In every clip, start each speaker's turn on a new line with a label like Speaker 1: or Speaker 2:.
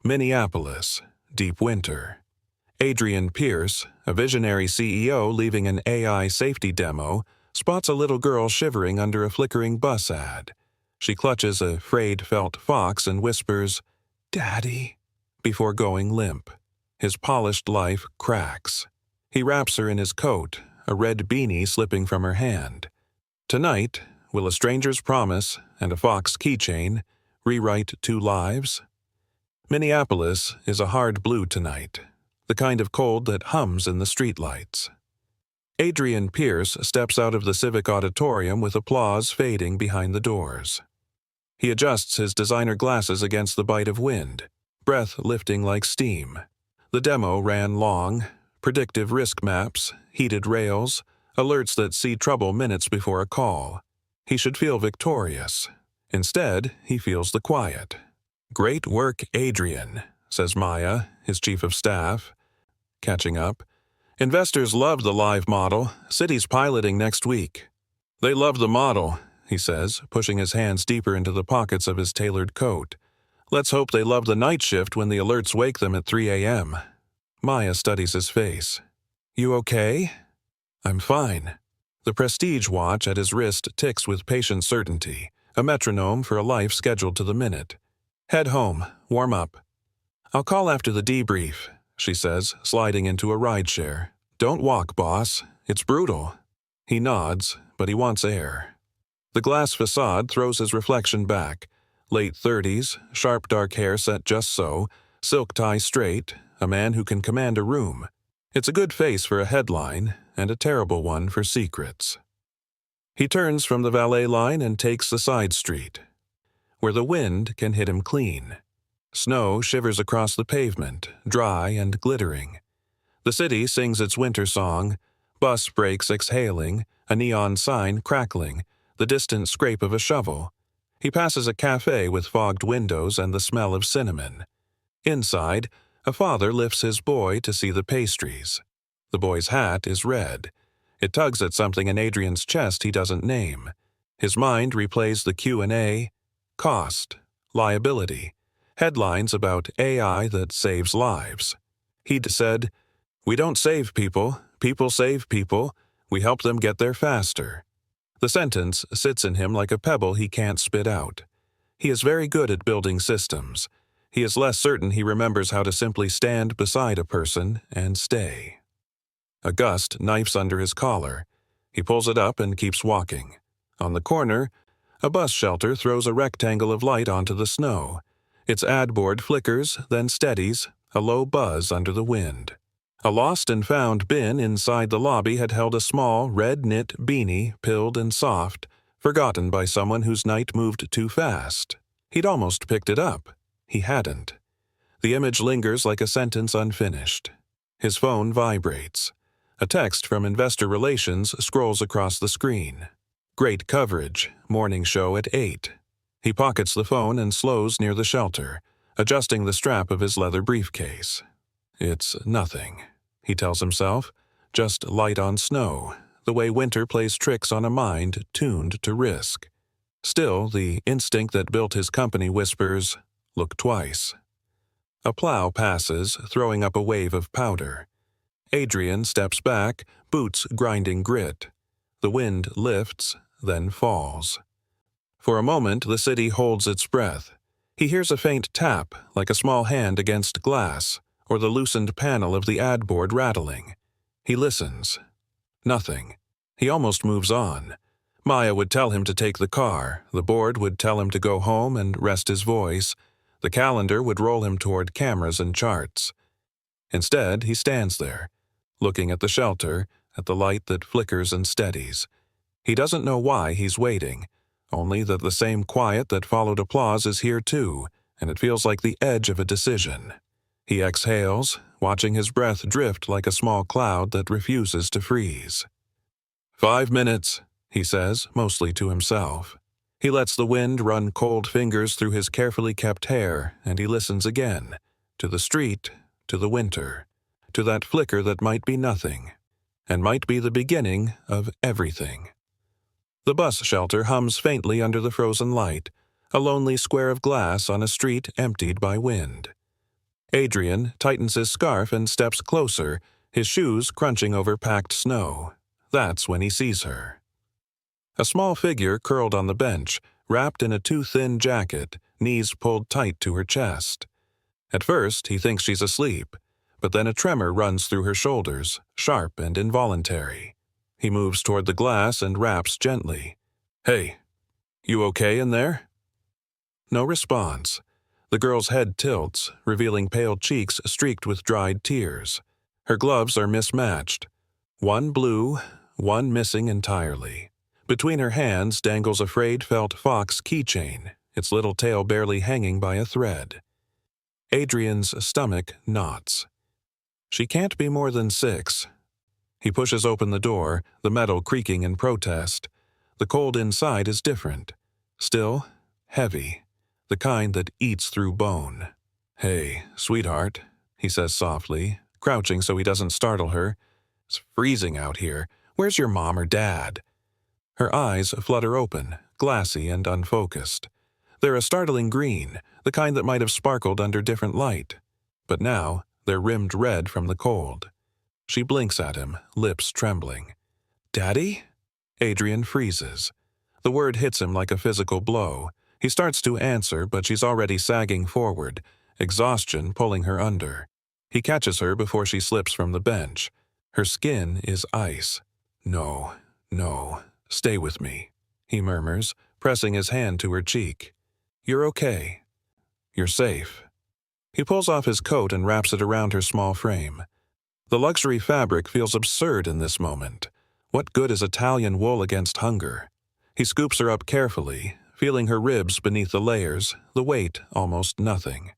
Speaker 1: Minneapolis, deep winter. Adrian Pierce, a visionary CEO leaving an AI safety demo, spots a little girl shivering under a flickering bus ad. She clutches a frayed felt fox and whispers, "Daddy," before going limp. His polished life cracks. He wraps her in his coat, a red beanie slipping from her hand. Tonight, will a stranger's promise and a fox keychain rewrite 2 lives? Minneapolis is a hard blue tonight, the kind of cold that hums in the streetlights. Adrian Pierce steps out of the Civic Auditorium with applause fading behind the doors. He adjusts his designer glasses against the bite of wind, breath lifting like steam. The demo ran long, predictive risk maps, heated rails, alerts that see trouble minutes before a call. He should feel victorious. Instead, he feels the quiet. "Great work, Adrian," says Maya, his chief of staff. Catching up. "Investors love the live model. City's piloting next week." "They love the model," he says, pushing his hands deeper into the pockets of his tailored coat. "Let's hope they love the night shift when the alerts wake them at 3 a.m. Maya studies his face. "You okay?" "I'm fine." The prestige watch at his wrist ticks with patient certainty, a metronome for a life scheduled to the minute. "Head home. Warm up." "I'll call after the debrief," she says, sliding into a rideshare. "Don't walk, boss. It's brutal." He nods, but he wants air. The glass facade throws his reflection back. Late 30s, sharp dark hair set just so, silk tie straight, a man who can command a room. It's a good face for a headline, and a terrible one for secrets. He turns from the valet line and takes the side street, where the wind can hit him clean. Snow shivers across the pavement, dry and glittering. The city sings its winter song, bus brakes exhaling, a neon sign crackling, the distant scrape of a shovel. He passes a cafe with fogged windows and the smell of cinnamon. Inside, a father lifts his boy to see the pastries. The boy's hat is red. It tugs at something in Adrian's chest he doesn't name. His mind replays the Q&A, cost, liability, headlines about AI that saves lives. He'd said, "We don't save people, people save people, we help them get there faster." The sentence sits in him like a pebble he can't spit out. He is very good at building systems. He is less certain he remembers how to simply stand beside a person and stay. A gust knifes under his collar. He pulls it up and keeps walking. On the corner, a bus shelter throws a rectangle of light onto the snow. Its ad board flickers, then steadies, a low buzz under the wind. A lost and found bin inside the lobby had held a small, red knit beanie, pilled and soft, forgotten by someone whose night moved too fast. He'd almost picked it up. He hadn't. The image lingers like a sentence unfinished. His phone vibrates. A text from Investor Relations scrolls across the screen. "Great coverage. Morning show at 8. He pockets the phone and slows near the shelter, adjusting the strap of his leather briefcase. It's nothing, he tells himself, just light on snow, the way winter plays tricks on a mind tuned to risk. Still, the instinct that built his company whispers, "Look twice." A plow passes, throwing up a wave of powder. Adrian steps back, boots grinding grit. The wind lifts, then falls. For a moment, the city holds its breath. He hears a faint tap, like a small hand against glass, or the loosened panel of the ad board rattling. He listens. Nothing. He almost moves on. Maya would tell him to take the car, the board would tell him to go home and rest his voice, the calendar would roll him toward cameras and charts. Instead, he stands there, looking at the shelter, at the light that flickers and steadies. He doesn't know why he's waiting, only that the same quiet that followed applause is here too, and it feels like the edge of a decision. He exhales, watching his breath drift like a small cloud that refuses to freeze. 5 minutes, he says, mostly to himself. He lets the wind run cold fingers through his carefully kept hair, and he listens again, to the street, to the winter, to that flicker that might be nothing, and might be the beginning of everything. The bus shelter hums faintly under the frozen light, a lonely square of glass on a street emptied by wind. Adrian tightens his scarf and steps closer, his shoes crunching over packed snow. That's when he sees her. A small figure curled on the bench, wrapped in a too-thin jacket, knees pulled tight to her chest. At first, he thinks she's asleep, but then a tremor runs through her shoulders, sharp and involuntary. He moves toward the glass and raps gently. "Hey, you okay in there?" No response. The girl's head tilts, revealing pale cheeks streaked with dried tears. Her gloves are mismatched. One blue, one missing entirely. Between her hands dangles a frayed felt fox keychain, its little tail barely hanging by a thread. Adrian's stomach knots. She can't be more than 6. He pushes open the door, the metal creaking in protest. The cold inside is different. Still, heavy. The kind that eats through bone. "Hey, sweetheart," he says softly, crouching so he doesn't startle her. "It's freezing out here. Where's your mom or dad?" Her eyes flutter open, glassy and unfocused. They're a startling green, the kind that might have sparkled under different light. But now, they're rimmed red from the cold. She blinks at him, lips trembling. "Daddy?" Adrian freezes. The word hits him like a physical blow. He starts to answer, but she's already sagging forward, exhaustion pulling her under. He catches her before she slips from the bench. Her skin is ice. "No, no, stay with me," he murmurs, pressing his hand to her cheek. "You're okay. You're safe." He pulls off his coat and wraps it around her small frame. The luxury fabric feels absurd in this moment. What good is Italian wool against hunger? He scoops her up carefully, feeling her ribs beneath the layers, the weight almost nothing.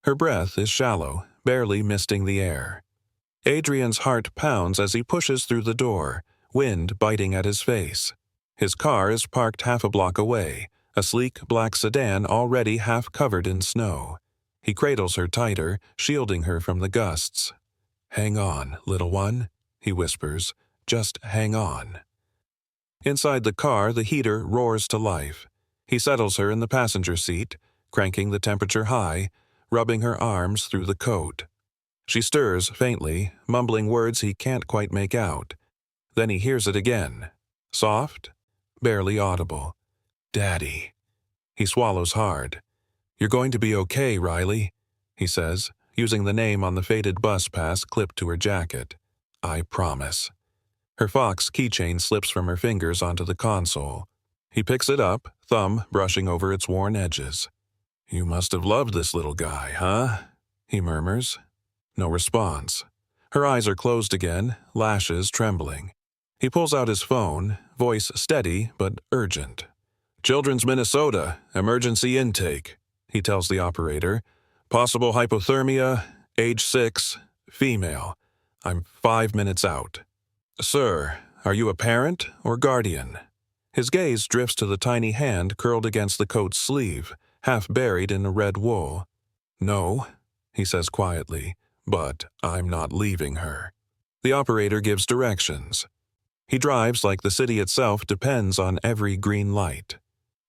Speaker 1: Her breath is shallow, barely misting the air. Adrian's heart pounds as he pushes through the door, wind biting at his face. His car is parked half a block away, a sleek black sedan already half covered in snow. He cradles her tighter, shielding her from the gusts. "Hang on, little one," he whispers. "Just hang on." Inside the car, the heater roars to life. He settles her in the passenger seat, cranking the temperature high, rubbing her arms through the coat. She stirs faintly, mumbling words he can't quite make out. Then he hears it again. Soft, barely audible. "Daddy." He swallows hard. "You're going to be okay, Riley," he says, using the name on the faded bus pass clipped to her jacket. "I promise." Her Fox keychain slips from her fingers onto the console. He picks it up, thumb brushing over its worn edges. "You must have loved this little guy, huh?" he murmurs. No response. Her eyes are closed again, lashes trembling. He pulls out his phone, voice steady but urgent. "Children's Minnesota, emergency intake," he tells the operator. "Possible hypothermia, age 6, female. I'm 5 minutes out." "Sir, are you a parent or guardian?" His gaze drifts to the tiny hand curled against the coat's sleeve, half buried in a red wool. "No," he says quietly, "but I'm not leaving her." The operator gives directions. He drives like the city itself depends on every green light.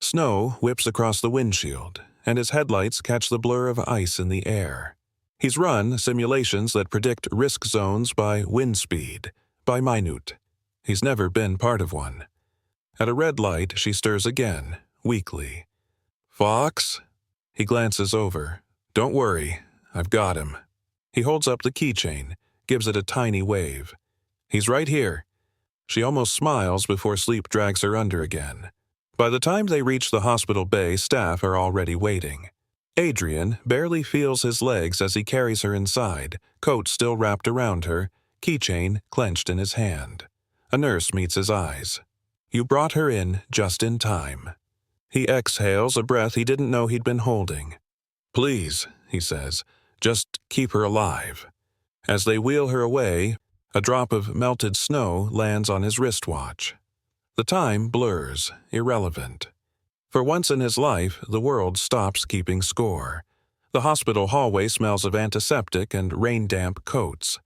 Speaker 1: Snow whips across the windshield, and his headlights catch the blur of ice in the air. He's run simulations that predict risk zones by wind speed, by minute. He's never been part of one. At a red light, she stirs again, weakly. "Fox?" He glances over. "Don't worry, I've got him." He holds up the keychain, gives it a tiny wave. "He's right here." She almost smiles before sleep drags her under again. By the time they reach the hospital bay, staff are already waiting. Adrian barely feels his legs as he carries her inside, coat still wrapped around her, keychain clenched in his hand. A nurse meets his eyes. "You brought her in just in time." He exhales a breath he didn't know he'd been holding. "Please," he says, "just keep her alive." As they wheel her away, a drop of melted snow lands on his wristwatch. The time blurs, irrelevant. For once in his life, the world stops keeping score. The hospital hallway smells of antiseptic and rain-damp coats.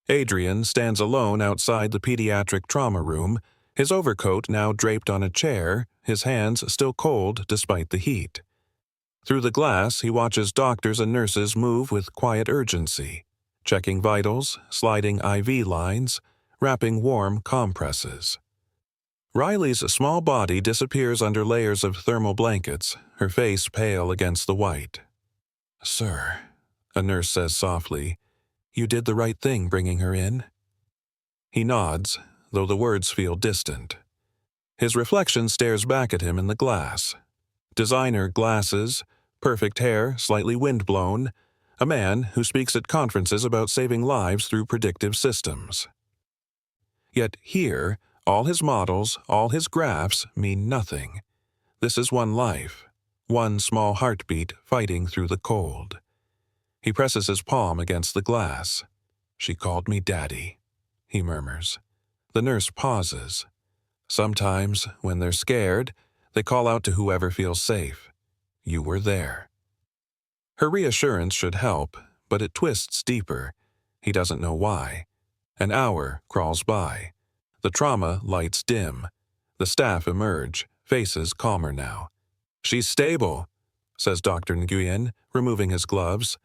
Speaker 1: Adrian stands alone outside the pediatric trauma room, his overcoat now draped on a chair, his hands still cold despite the heat. Through the glass, he watches doctors and nurses move with quiet urgency, checking vitals, sliding IV lines, wrapping warm compresses. Riley's small body disappears under layers of thermal blankets, her face pale against the white. "Sir," a nurse says softly, "you did the right thing bringing her in?" He nods, though the words feel distant. His reflection stares back at him in the glass. Designer glasses, perfect hair slightly windblown, a man who speaks at conferences about saving lives through predictive systems. Yet here, all his models, all his graphs mean nothing. This is one life, one small heartbeat fighting through the cold. He presses his palm against the glass. "She called me Daddy," he murmurs. The nurse pauses. Sometimes, when they're scared, they call out to whoever feels safe. You were there. Her reassurance should help, but it twists deeper. He doesn't know why. An hour crawls by. The trauma lights dim. The staff emerge, faces calmer now. "She's stable," says Dr. Nguyen, removing his gloves.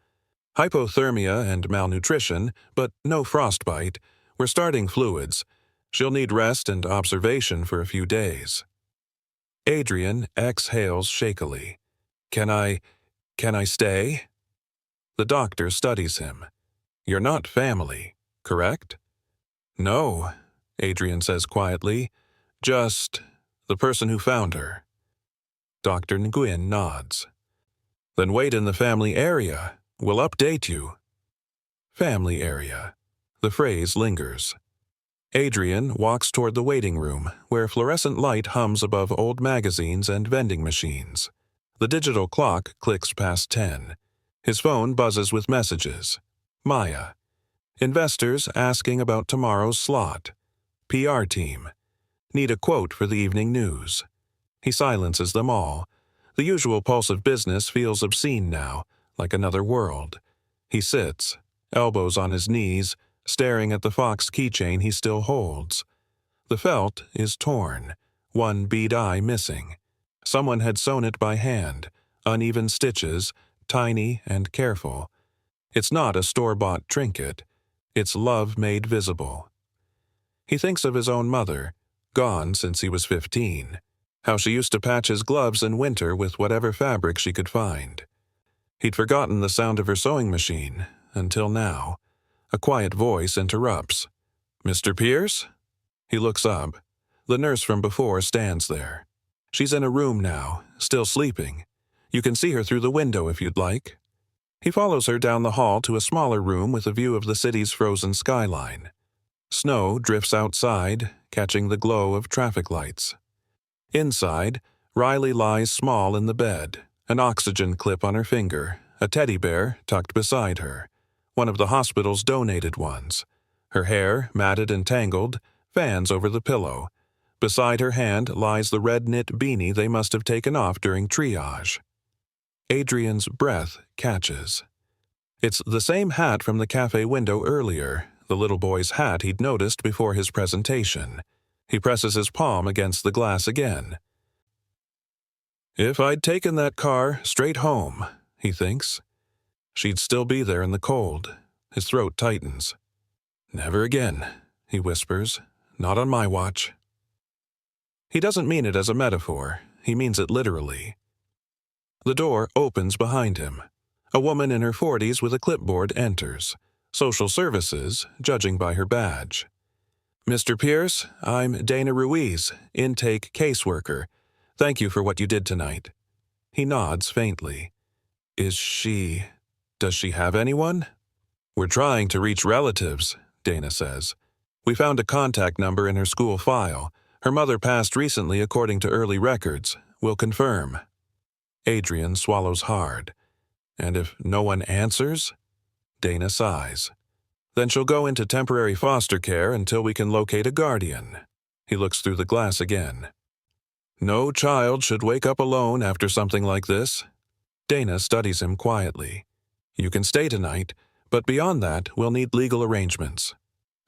Speaker 1: "Hypothermia and malnutrition, but no frostbite. We're starting fluids. She'll need rest and observation for a few days." Adrian exhales shakily. Can I stay?" The doctor studies him. "You're not family, correct?" "No," Adrian says quietly. "Just the person who found her." Dr. Nguyen nods. "Then wait in the family area. We'll update you." Family area. The phrase lingers. Adrian walks toward the waiting room, where fluorescent light hums above old magazines and vending machines. The digital clock clicks past 10. His phone buzzes with messages. Maya. Investors asking about tomorrow's slot. PR team. Need a quote for the evening news. He silences them all. The usual pulse of business feels obscene now, like another world. He sits, elbows on his knees, staring at the Fox keychain he still holds. The felt is torn, one bead eye missing. Someone had sewn it by hand, uneven stitches, tiny and careful. It's not a store-bought trinket. It's love made visible. He thinks of his own mother, gone since he was 15, how she used to patch his gloves in winter with whatever fabric she could find. He'd forgotten the sound of her sewing machine, until now. A quiet voice interrupts. "Mr. Pierce?" He looks up. The nurse from before stands there. She's in a room now, still sleeping. You can see her through the window if you'd like. He follows her down the hall to a smaller room with a view of the city's frozen skyline. Snow drifts outside, catching the glow of traffic lights. Inside, Riley lies small in the bed, an oxygen clip on her finger, a teddy bear tucked beside her, one of the hospital's donated ones. Her hair, matted and tangled, fans over the pillow. Beside her hand lies the red knit beanie they must have taken off during triage. Adrian's breath catches. It's the same hat from the cafe window earlier, the little boy's hat he'd noticed before his presentation. He presses his palm against the glass again. If I'd taken that car straight home, he thinks, she'd still be there in the cold. His throat tightens. Never again, he whispers. Not on my watch. He doesn't mean it as a metaphor. He means it literally. The door opens behind him. A woman in her 40s with a clipboard enters. Social services, judging by her badge. Mr. Pierce, I'm Dana Ruiz, intake caseworker. Thank you for what you did tonight. He nods faintly. Does she have anyone? We're trying to reach relatives, Dana says. We found a contact number in her school file. Her mother passed recently according to early records. We'll confirm. Adrian swallows hard. And if no one answers? Dana sighs. Then she'll go into temporary foster care until we can locate a guardian. He looks through the glass again. No child should wake up alone after something like this. Dana studies him quietly. You can stay tonight, but beyond that, we'll need legal arrangements.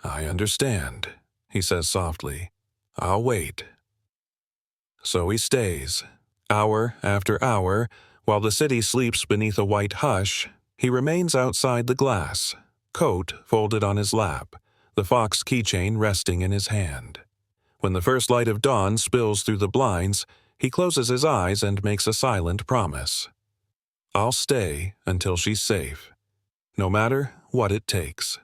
Speaker 1: I understand, he says softly. I'll wait. So he stays, hour after hour, While the city sleeps beneath a white hush, he remains outside the glass, coat folded on his lap, the Fox keychain resting in his hand. When the first light of dawn spills through the blinds, he closes his eyes and makes a silent promise. I'll stay until she's safe, no matter what it takes.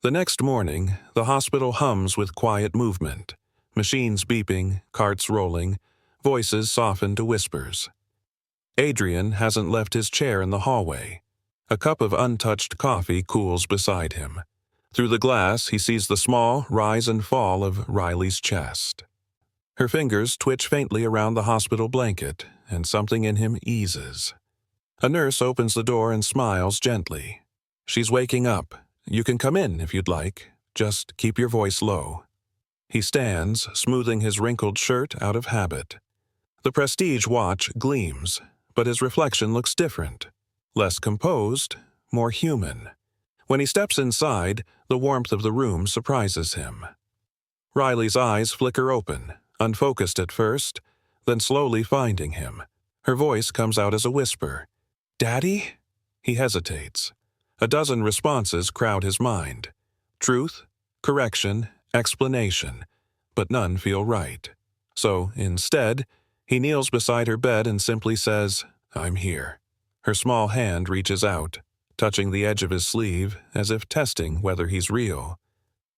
Speaker 1: The next morning, the hospital hums with quiet movement, machines beeping, carts rolling, voices soften to whispers. Adrian hasn't left his chair in the hallway. A cup of untouched coffee cools beside him. Through the glass, he sees the small rise and fall of Riley's chest. Her fingers twitch faintly around the hospital blanket, and something in him eases. A nurse opens the door and smiles gently. She's waking up. You can come in if you'd like. Just keep your voice low. He stands, smoothing his wrinkled shirt out of habit. The prestige watch gleams, but his reflection looks different. Less composed, more human. When he steps inside, the warmth of the room surprises him. Riley's eyes flicker open, unfocused at first, then slowly finding him. Her voice comes out as a whisper. "Daddy?" He hesitates. A dozen responses crowd his mind. Truth, correction, explanation, but none feel right. So, instead, he kneels beside her bed and simply says, "I'm here." Her small hand reaches out, touching the edge of his sleeve as if testing whether he's real.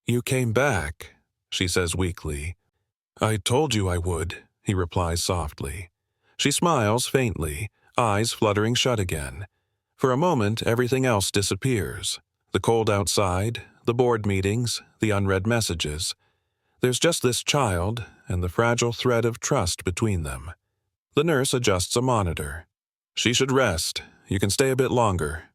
Speaker 1: "You came back," she says weakly. "I told you I would," he replies softly. She smiles faintly, eyes fluttering shut again. For a moment, everything else disappears. The cold outside, the board meetings, the unread messages. There's just this child and the fragile thread of trust between them. The nurse adjusts a monitor. "She should rest. You can stay a bit longer."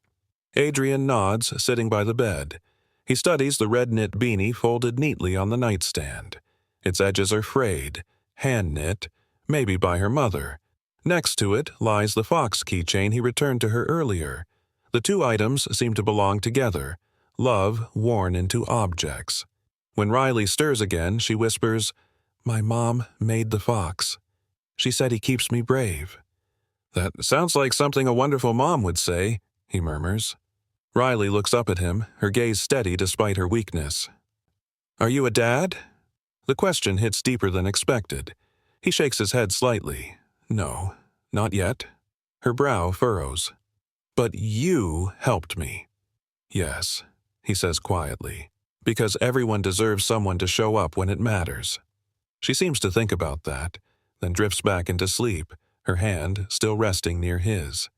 Speaker 1: Adrian nods, sitting by the bed. He studies the red knit beanie folded neatly on the nightstand. Its edges are frayed, hand-knit, maybe by her mother. Next to it lies the Fox keychain he returned to her earlier. The two items seem to belong together, love worn into objects. When Riley stirs again, she whispers, "My mom made the Fox. She said he keeps me brave." "That sounds like something a wonderful mom would say," he murmurs. Riley looks up at him, her gaze steady despite her weakness. "Are you a dad?" The question hits deeper than expected. He shakes his head slightly. "No, not yet." Her brow furrows. "But you helped me." "Yes," he says quietly, "because everyone deserves someone to show up when it matters." She seems to think about that, then drifts back into sleep, her hand still resting near his.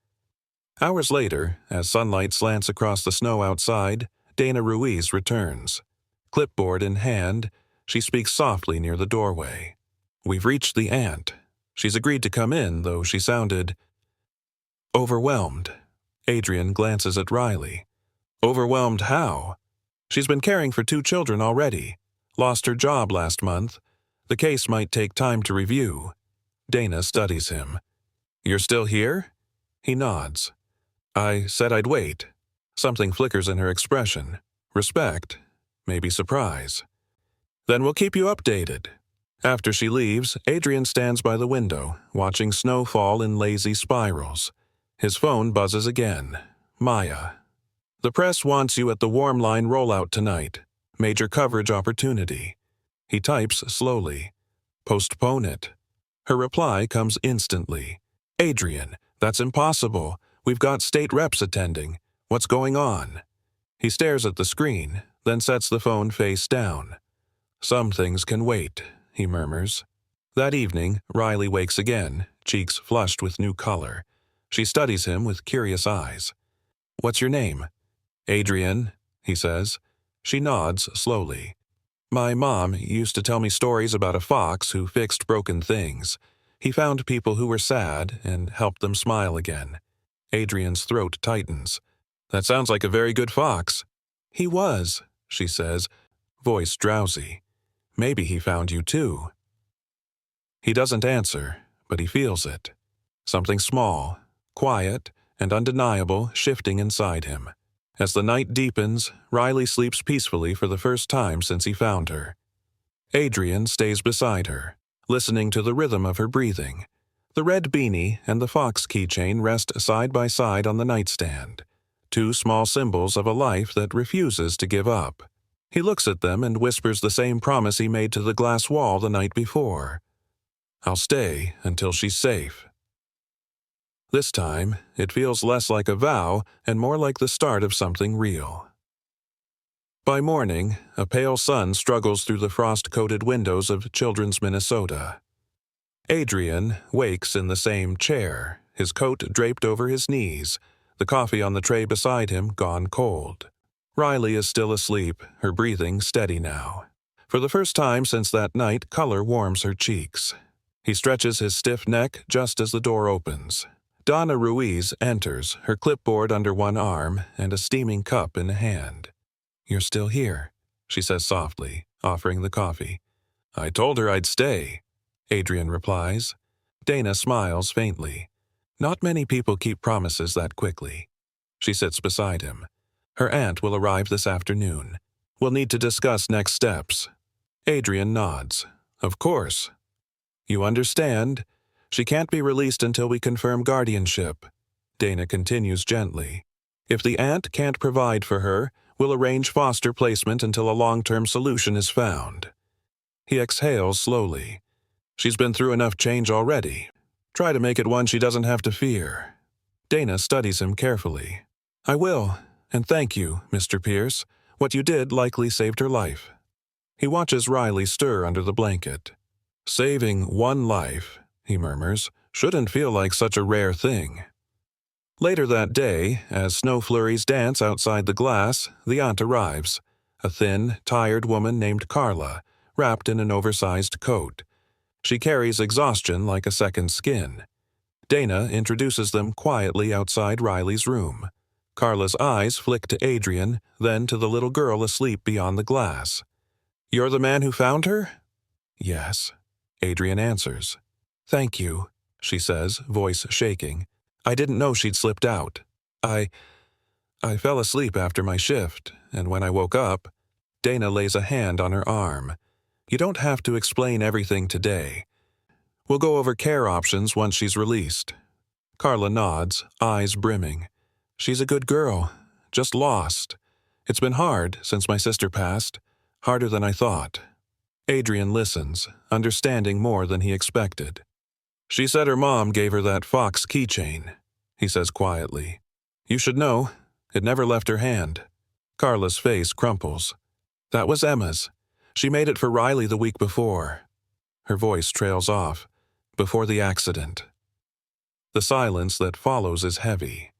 Speaker 1: Hours later, as sunlight slants across the snow outside, Dana Ruiz returns. Clipboard in hand, she speaks softly near the doorway. "We've reached the aunt. She's agreed to come in, though she sounded overwhelmed." Adrian glances at Riley. "Overwhelmed how?" "She's been caring for 2 children already. Lost her job last month. The case might take time to review." Dana studies him. "You're still here?" He nods. "I said I'd wait." Something flickers in her expression. Respect, maybe surprise. "Then we'll keep you updated." After she leaves, Adrian stands by the window, watching snow fall in lazy spirals. His phone buzzes again. Maya. "The press wants you at the Warm Line rollout tonight. Major coverage opportunity." He types slowly. "Postpone it." Her reply comes instantly. "Adrian, that's impossible. We've got state reps attending. What's going on?" He stares at the screen, then sets the phone face down. "Some things can wait," he murmurs. That evening, Riley wakes again, cheeks flushed with new color. She studies him with curious eyes. "What's your name?" "Adrian," he says. She nods slowly. "My mom used to tell me stories about a fox who fixed broken things. He found people who were sad and helped them smile again." Adrian's throat tightens. "That sounds like a very good fox." "He was," she says, voice drowsy. "Maybe he found you too." He doesn't answer, but he feels it. Something small, quiet, and undeniable shifting inside him. As the night deepens, Riley sleeps peacefully for the first time since he found her. Adrian stays beside her, listening to the rhythm of her breathing. The red beanie and the fox keychain rest side by side on the nightstand, two small symbols of a life that refuses to give up. He looks at them and whispers the same promise he made to the glass wall the night before. "I'll stay until she's safe." This time, it feels less like a vow and more like the start of something real. By morning, a pale sun struggles through the frost-coated windows of Children's Minnesota. Adrian wakes in the same chair, his coat draped over his knees, the coffee on the tray beside him gone cold. Riley is still asleep, her breathing steady now. For the first time since that night, color warms her cheeks. He stretches his stiff neck just as the door opens. Donna Ruiz enters, her clipboard under one arm and a steaming cup in a hand. "You're still here," she says softly, offering the coffee. "I told her I'd stay," Adrian replies. Dana smiles faintly. Not many people keep promises that quickly. She sits beside him. Her aunt will arrive this afternoon. We'll need to discuss next steps. Adrian nods. "Of course." "You understand? She can't be released until we confirm guardianship." Dana continues gently. "If the aunt can't provide for her, we'll arrange foster placement until a long-term solution is found." He exhales slowly. "She's been through enough change already. Try to make it one she doesn't have to fear." Dana studies him carefully. "I will, and thank you, Mr. Pierce. What you did likely saved her life." He watches Riley stir under the blanket. "Saving one life," he murmurs, "shouldn't feel like such a rare thing." Later that day, as snow flurries dance outside the glass, the aunt arrives, a thin, tired woman named Carla, wrapped in an oversized coat. She carries exhaustion like a second skin. Dana introduces them quietly outside Riley's room. Carla's eyes flick to Adrian, then to the little girl asleep beyond the glass. "You're the man who found her?" "Yes," Adrian answers. "Thank you," she says, voice shaking. "I didn't know she'd slipped out. I fell asleep after my shift, and when I woke up..." Dana lays a hand on her arm. "You don't have to explain everything today. We'll go over care options once she's released." Carla nods, eyes brimming. "She's a good girl, just lost. It's been hard since my sister passed, harder than I thought." Adrian listens, understanding more than he expected. "She said her mom gave her that fox keychain," he says quietly. "You should know, it never left her hand." Carla's face crumples. "That was Emma's. She made it for Riley the week before." Her voice trails off. "Before the accident." The silence that follows is heavy.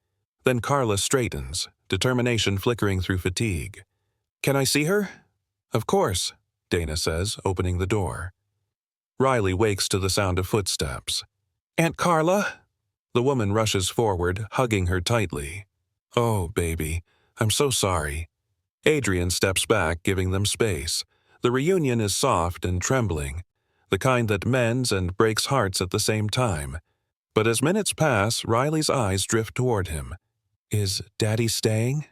Speaker 1: Then Carla straightens, determination flickering through fatigue. "Can I see her?" "Of course," Dana says, opening the door. Riley wakes to the sound of footsteps. "Aunt Carla?" The woman rushes forward, hugging her tightly. "Oh, baby, I'm so sorry." Adrian steps back, giving them space. The reunion is soft and trembling, the kind that mends and breaks hearts at the same time. But as minutes pass, Riley's eyes drift toward him. "Is Daddy staying?"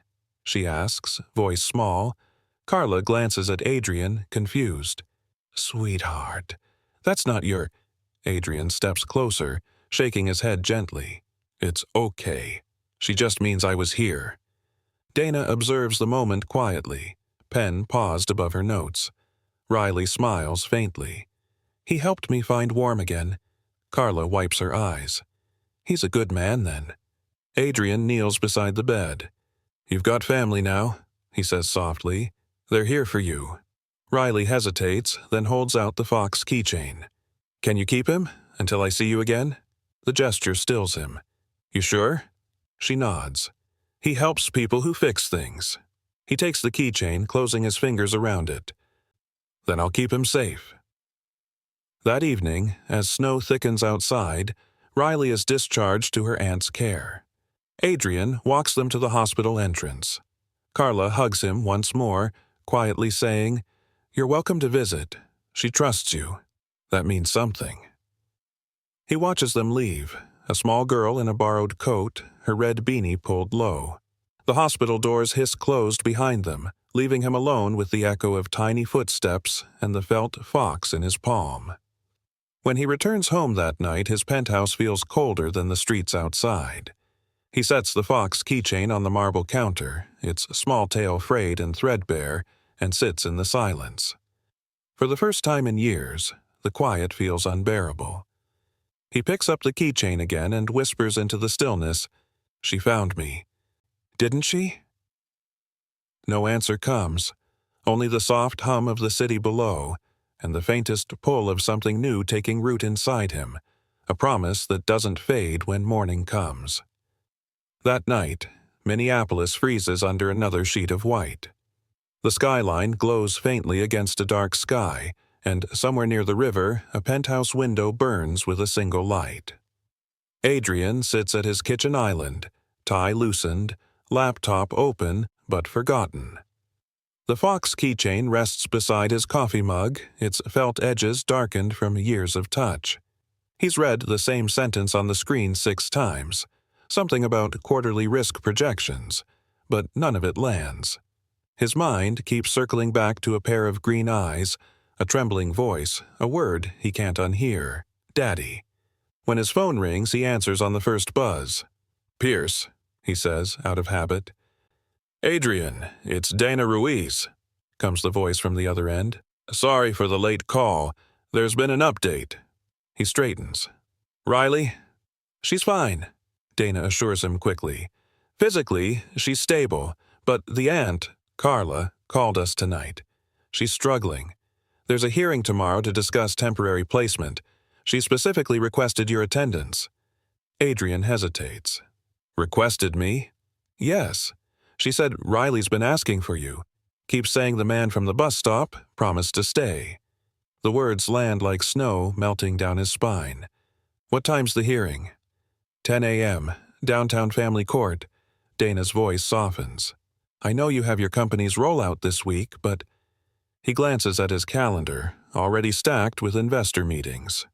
Speaker 1: she asks, voice small. Carla glances at Adrian, confused. "Sweetheart, that's not your..." Adrian steps closer, shaking his head gently. "It's okay. She just means I was here." Dana observes the moment quietly, pen paused above her notes. Riley smiles faintly. "He helped me find warm again." Carla wipes her eyes. "He's a good man, then." Adrian kneels beside the bed. "You've got family now," he says softly. "They're here for you." Riley hesitates, then holds out the fox keychain. "Can you keep him until I see you again?" The gesture stills him. "You sure?" She nods. "He helps people who fix things." He takes the keychain, closing his fingers around it. "Then I'll keep him safe." That evening, as snow thickens outside, Riley is discharged to her aunt's care. Adrian walks them to the hospital entrance. Carla hugs him once more, quietly saying, "You're welcome to visit. She trusts you. That means something." He watches them leave, a small girl in a borrowed coat, her red beanie pulled low. The hospital doors hiss closed behind them, leaving him alone with the echo of tiny footsteps and the felt fox in his palm. When he returns home that night, his penthouse feels colder than the streets outside. He sets the Fox keychain on the marble counter, its small tail frayed and threadbare, and sits in the silence. For the first time in years, the quiet feels unbearable. He picks up the keychain again and whispers into the stillness, "She found me. Didn't she?" No answer comes, only the soft hum of the city below, and the faintest pull of something new taking root inside him, a promise that doesn't fade when morning comes. That night, Minneapolis freezes under another sheet of white. The skyline glows faintly against a dark sky, and somewhere near the river, a penthouse window burns with a single light. Adrian sits at his kitchen island, tie loosened, laptop open but forgotten. The Fox keychain rests beside his coffee mug, its felt edges darkened from years of touch. He's read the same sentence on the screen 6 times, something about quarterly risk projections, but none of it lands. His mind keeps circling back to a pair of green eyes, a trembling voice, a word he can't unhear, "Daddy." When his phone rings, he answers on the first buzz. "Pierce," he says, out of habit. "Adrian, it's Dana Ruiz," comes the voice from the other end. "Sorry for the late call. There's been an update." He straightens. "Riley?" "She's fine," Dana assures him quickly. "Physically, she's stable, but the aunt, Carla, called us tonight. She's struggling. There's a hearing tomorrow to discuss temporary placement. She specifically requested your attendance." Adrian hesitates. "Requested me?" "Yes. She said Riley's been asking for you. Keeps saying the man from the bus stop promised to stay." The words land like snow melting down his spine. "What time's the hearing?" 10 a.m., downtown Family Court. Dana's voice softens. "I know you have your company's rollout this week, but—" He glances at his calendar, already stacked with investor meetings.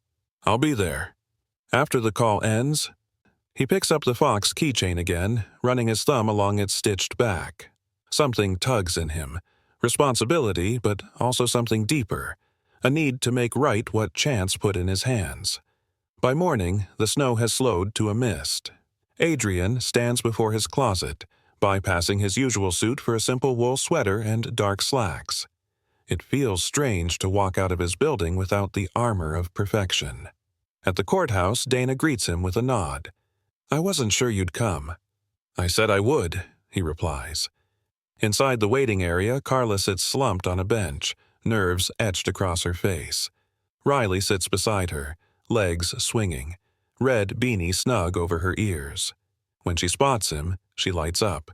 Speaker 1: "I'll be there." After the call ends, he picks up the Fox keychain again, running his thumb along its stitched back. Something tugs in him. Responsibility, but also something deeper. A need to make right what chance put in his hands. By morning, the snow has slowed to a mist. Adrian stands before his closet, bypassing his usual suit for a simple wool sweater and dark slacks. It feels strange to walk out of his building without the armor of perfection. At the courthouse, Dana greets him with a nod. "I wasn't sure you'd come." "I said I would," he replies. Inside the waiting area, Carla sits slumped on a bench, nerves etched across her face. Riley sits beside her, legs swinging, red beanie snug over her ears. When she spots him, she lights up.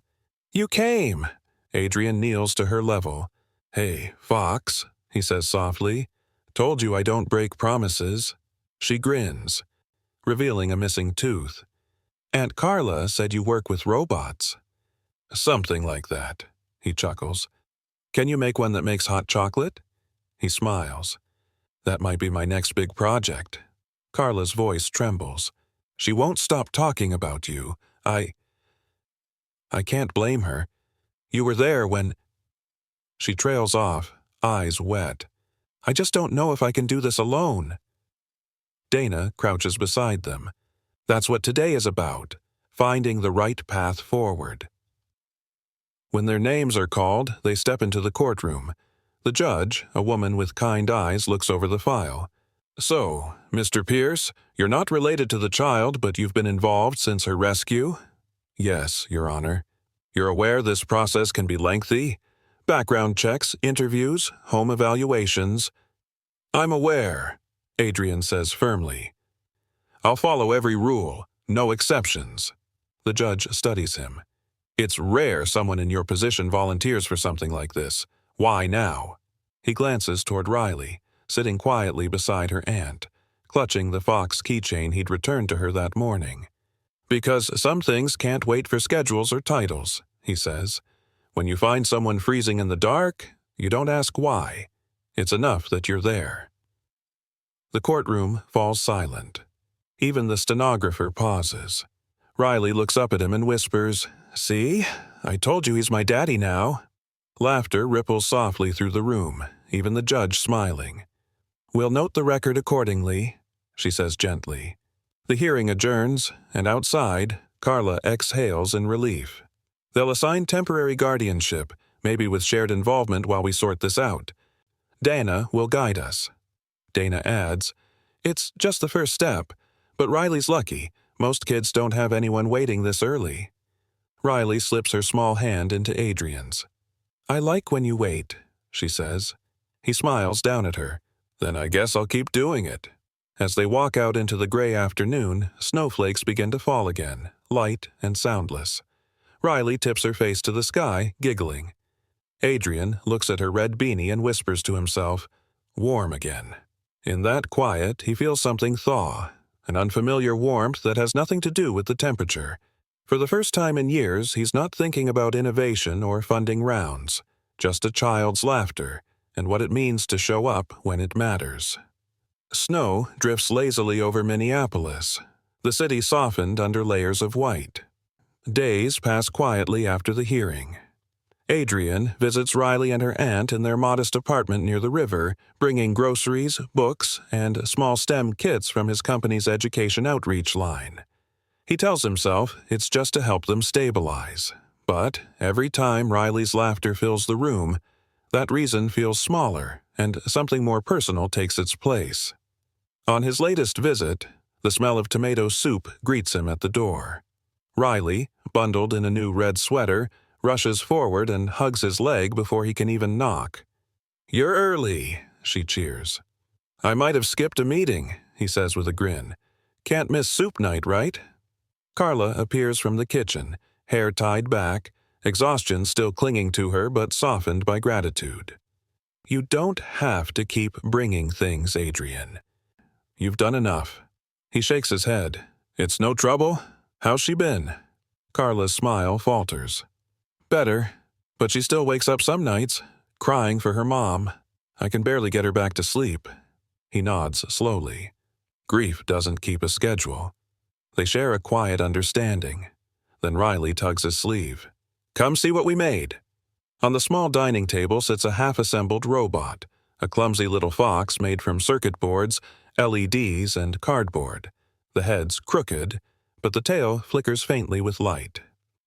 Speaker 1: "You came!" Adrian kneels to her level. "Hey, Fox," he says softly. "Told you I don't break promises." She grins, revealing a missing tooth. "Aunt Carla said you work with robots." "Something like that," he chuckles. "Can you make one that makes hot chocolate?" He smiles. "That might be my next big project." Carla's voice trembles. "She won't stop talking about you. I can't blame her. You were there when—" She trails off, eyes wet. "I just don't know if I can do this alone." Dana crouches beside them. That's what today is about, finding the right path forward. When their names are called, they step into the courtroom. The judge, a woman with kind eyes, looks over the file. "So, Mr. Pierce, you're not related to the child, but you've been involved since her rescue?" "Yes, Your Honor." "You're aware this process can be lengthy? Background checks, interviews, home evaluations." "I'm aware," Adrian says firmly. "I'll follow every rule, no exceptions." The judge studies him. "It's rare someone in your position volunteers for something like this. Why now?" He glances toward Riley, sitting quietly beside her aunt, clutching the Fox keychain he'd returned to her that morning. "Because some things can't wait for schedules or titles," he says. "When you find someone freezing in the dark, you don't ask why. It's enough that you're there." The courtroom falls silent. Even the stenographer pauses. Riley looks up at him and whispers, "See? I told you he's my daddy now." Laughter ripples softly through the room, even the judge smiling. "We'll note the record accordingly," she says gently. The hearing adjourns, and outside, Carla exhales in relief. They'll assign temporary guardianship, maybe with shared involvement while we sort this out. Dana will guide us. Dana adds, "It's just the first step, but Riley's lucky. Most kids don't have anyone waiting this early." Riley slips her small hand into Adrian's. "I like when you wait," she says. He smiles down at her. "Then I guess I'll keep doing it." As they walk out into the gray afternoon, snowflakes begin to fall again, light and soundless. Riley tips her face to the sky, giggling. Adrian looks at her red beanie and whispers to himself, "Warm again." In that quiet, he feels something thaw, an unfamiliar warmth that has nothing to do with the temperature. For the first time in years, he's not thinking about innovation or funding rounds, just a child's laughter and what it means to show up when it matters. Snow drifts lazily over Minneapolis. The city softened under layers of white. Days pass quietly after the hearing. Adrian visits Riley and her aunt in their modest apartment near the river, bringing groceries, books, and small STEM kits from his company's education outreach line. He tells himself it's just to help them stabilize. But every time Riley's laughter fills the room, that reason feels smaller, and something more personal takes its place. On his latest visit, the smell of tomato soup greets him at the door. Riley, bundled in a new red sweater, rushes forward and hugs his leg before he can even knock. "You're early," she cheers. "I might have skipped a meeting," he says with a grin. "Can't miss soup night, right?" Carla appears from the kitchen, hair tied back, exhaustion still clinging to her but softened by gratitude. "You don't have to keep bringing things, Adrian. You've done enough." He shakes his head. "It's no trouble. How's she been?" Carla's smile falters. "Better, but she still wakes up some nights, crying for her mom. I can barely get her back to sleep." He nods slowly. Grief doesn't keep a schedule. They share a quiet understanding. Then Riley tugs his sleeve. "Come see what we made." On the small dining table sits a half-assembled robot, a clumsy little fox made from circuit boards, LEDs, and cardboard. The head's crooked, but the tail flickers faintly with light.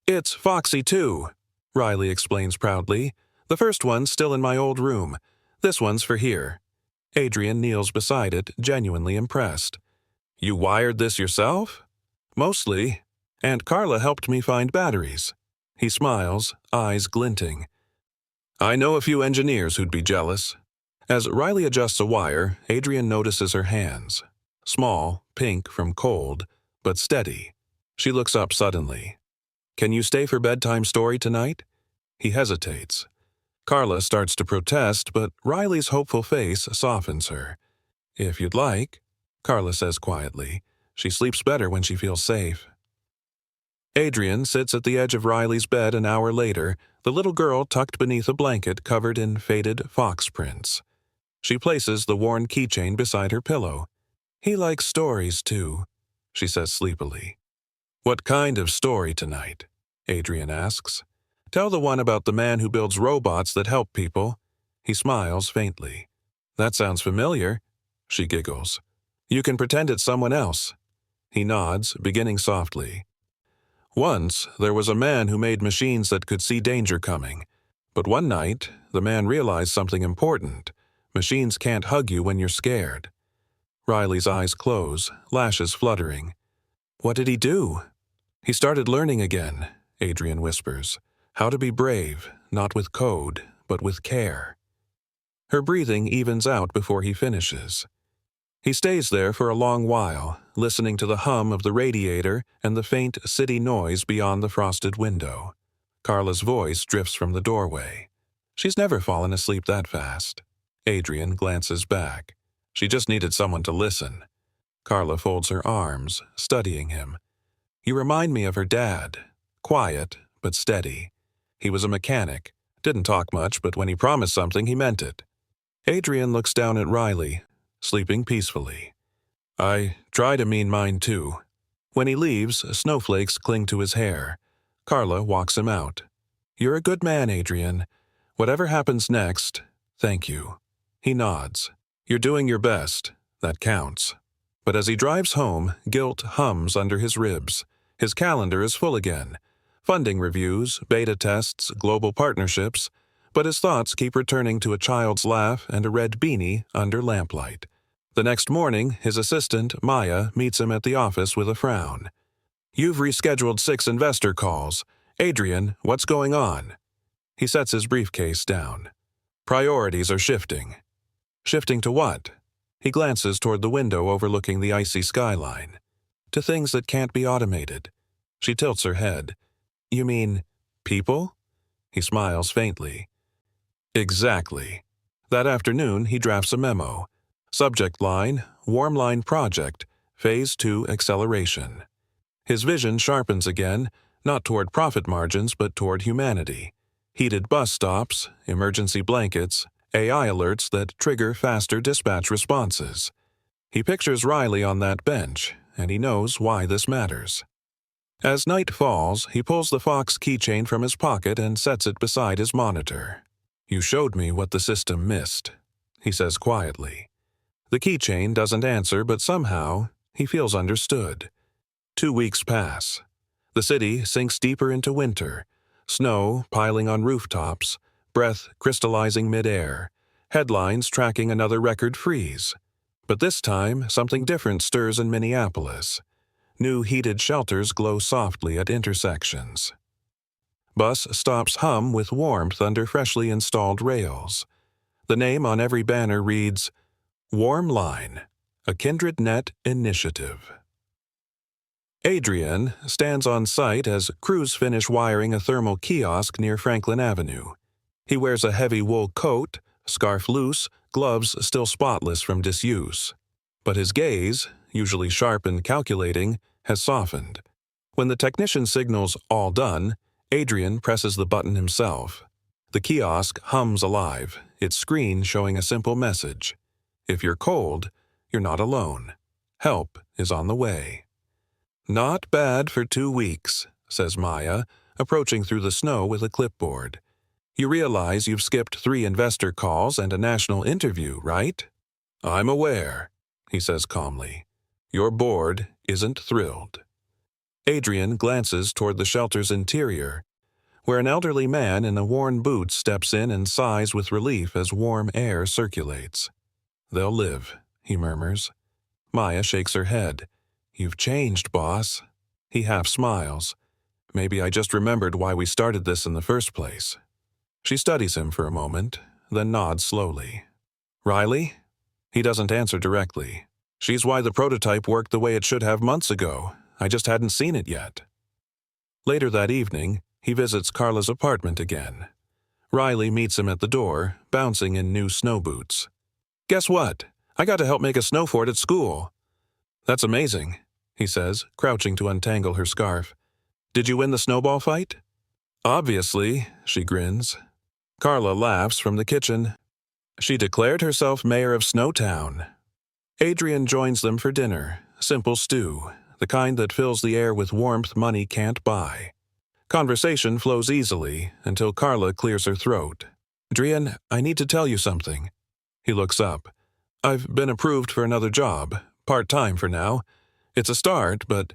Speaker 1: "It's Foxy too," Riley explains proudly. "The first one's still in my old room. This one's for here." Adrian kneels beside it, genuinely impressed. "You wired this yourself?" "Mostly. Aunt Carla helped me find batteries." He smiles, eyes glinting. "I know a few engineers who'd be jealous." As Riley adjusts a wire, Adrian notices her hands. Small, pink from cold, but steady. She looks up suddenly. "Can you stay for bedtime story tonight?" He hesitates. Carla starts to protest, but Riley's hopeful face softens her. "If you'd like," Carla says quietly. She sleeps better when she feels safe. Adrian sits at the edge of Riley's bed an hour later, the little girl tucked beneath a blanket covered in faded fox prints. She places the worn keychain beside her pillow. "He likes stories, too," she says sleepily. "What kind of story tonight?" Adrian asks. "Tell the one about the man who builds robots that help people." He smiles faintly. "That sounds familiar." She giggles. "You can pretend it's someone else." He nods, beginning softly. "Once, there was a man who made machines that could see danger coming. But one night, the man realized something important. Machines can't hug you when you're scared." Riley's eyes close, lashes fluttering. "What did he do?" "He started learning again," Adrian whispers. "How to be brave, not with code, but with care." Her breathing evens out before he finishes. He stays there for a long while, listening to the hum of the radiator and the faint city noise beyond the frosted window. Carla's voice drifts from the doorway. She's never fallen asleep that fast. Adrian glances back. She just needed someone to listen. Carla folds her arms, studying him. "You remind me of her dad. Quiet, but steady. He was a mechanic. Didn't talk much, but when he promised something, he meant it." Adrian looks down at Riley, sleeping peacefully. "I try to mean mine too." When he leaves, snowflakes cling to his hair. Carla walks him out. "You're a good man, Adrian. Whatever happens next, thank you." He nods. "You're doing your best. That counts." But as he drives home, guilt hums under his ribs. His calendar is full again. Funding reviews, beta tests, global partnerships, but his thoughts keep returning to a child's laugh and a red beanie under lamplight. The next morning, his assistant, Maya, meets him at the office with a frown. "You've rescheduled 6 investor calls. Adrian, what's going on?" He sets his briefcase down. "Priorities are shifting." "Shifting to what?" He glances toward the window overlooking the icy skyline. "To things that can't be automated." She tilts her head. "You mean people?" He smiles faintly. "Exactly." That afternoon, he drafts a memo. Subject line, Warm Line Project, Phase 2 Acceleration. His vision sharpens again, not toward profit margins but toward humanity. Heated bus stops, emergency blankets, AI alerts that trigger faster dispatch responses. He pictures Riley on that bench, and he knows why this matters. As night falls, he pulls the Fox keychain from his pocket and sets it beside his monitor. "You showed me what the system missed," he says quietly. The keychain doesn't answer, but somehow he feels understood. 2 weeks pass. The city sinks deeper into winter, snow piling on rooftops, breath crystallizing midair, headlines tracking another record freeze. But this time, something different stirs in Minneapolis. New heated shelters glow softly at intersections. Bus stops hum with warmth under freshly installed rails. The name on every banner reads, "Warm Line, a Kindred Net Initiative." Adrian stands on site as crews finish wiring a thermal kiosk near Franklin Avenue. He wears a heavy wool coat, scarf loose, gloves still spotless from disuse. But his gaze, usually sharp and calculating, has softened. When the technician signals "all done," Adrian presses the button himself. The kiosk hums alive, its screen showing a simple message. If you're cold, you're not alone. Help is on the way. "Not bad for 2 weeks," says Maya, approaching through the snow with a clipboard. "You realize you've skipped 3 investor calls and a national interview, right?" "I'm aware," he says calmly. "Your board isn't thrilled." Adrian glances toward the shelter's interior, where an elderly man in a worn boot steps in and sighs with relief as warm air circulates. "They'll live," he murmurs. Maya shakes her head. "You've changed, boss." He half smiles. "Maybe I just remembered why we started this in the first place." She studies him for a moment, then nods slowly. "Riley?" He doesn't answer directly. "She's why the prototype worked the way it should have months ago. I just hadn't seen it yet." Later that evening, he visits Carla's apartment again. Riley meets him at the door, bouncing in new snow boots. "Guess what? I got to help make a snow fort at school." "That's amazing," he says, crouching to untangle her scarf. "Did you win the snowball fight?" "Obviously," she grins. Carla laughs from the kitchen. "She declared herself mayor of Snowtown." Adrian joins them for dinner, simple stew, the kind that fills the air with warmth money can't buy. Conversation flows easily until Carla clears her throat. "Adrian, I need to tell you something." He looks up. "I've been approved for another job, part-time for now. It's a start, but—"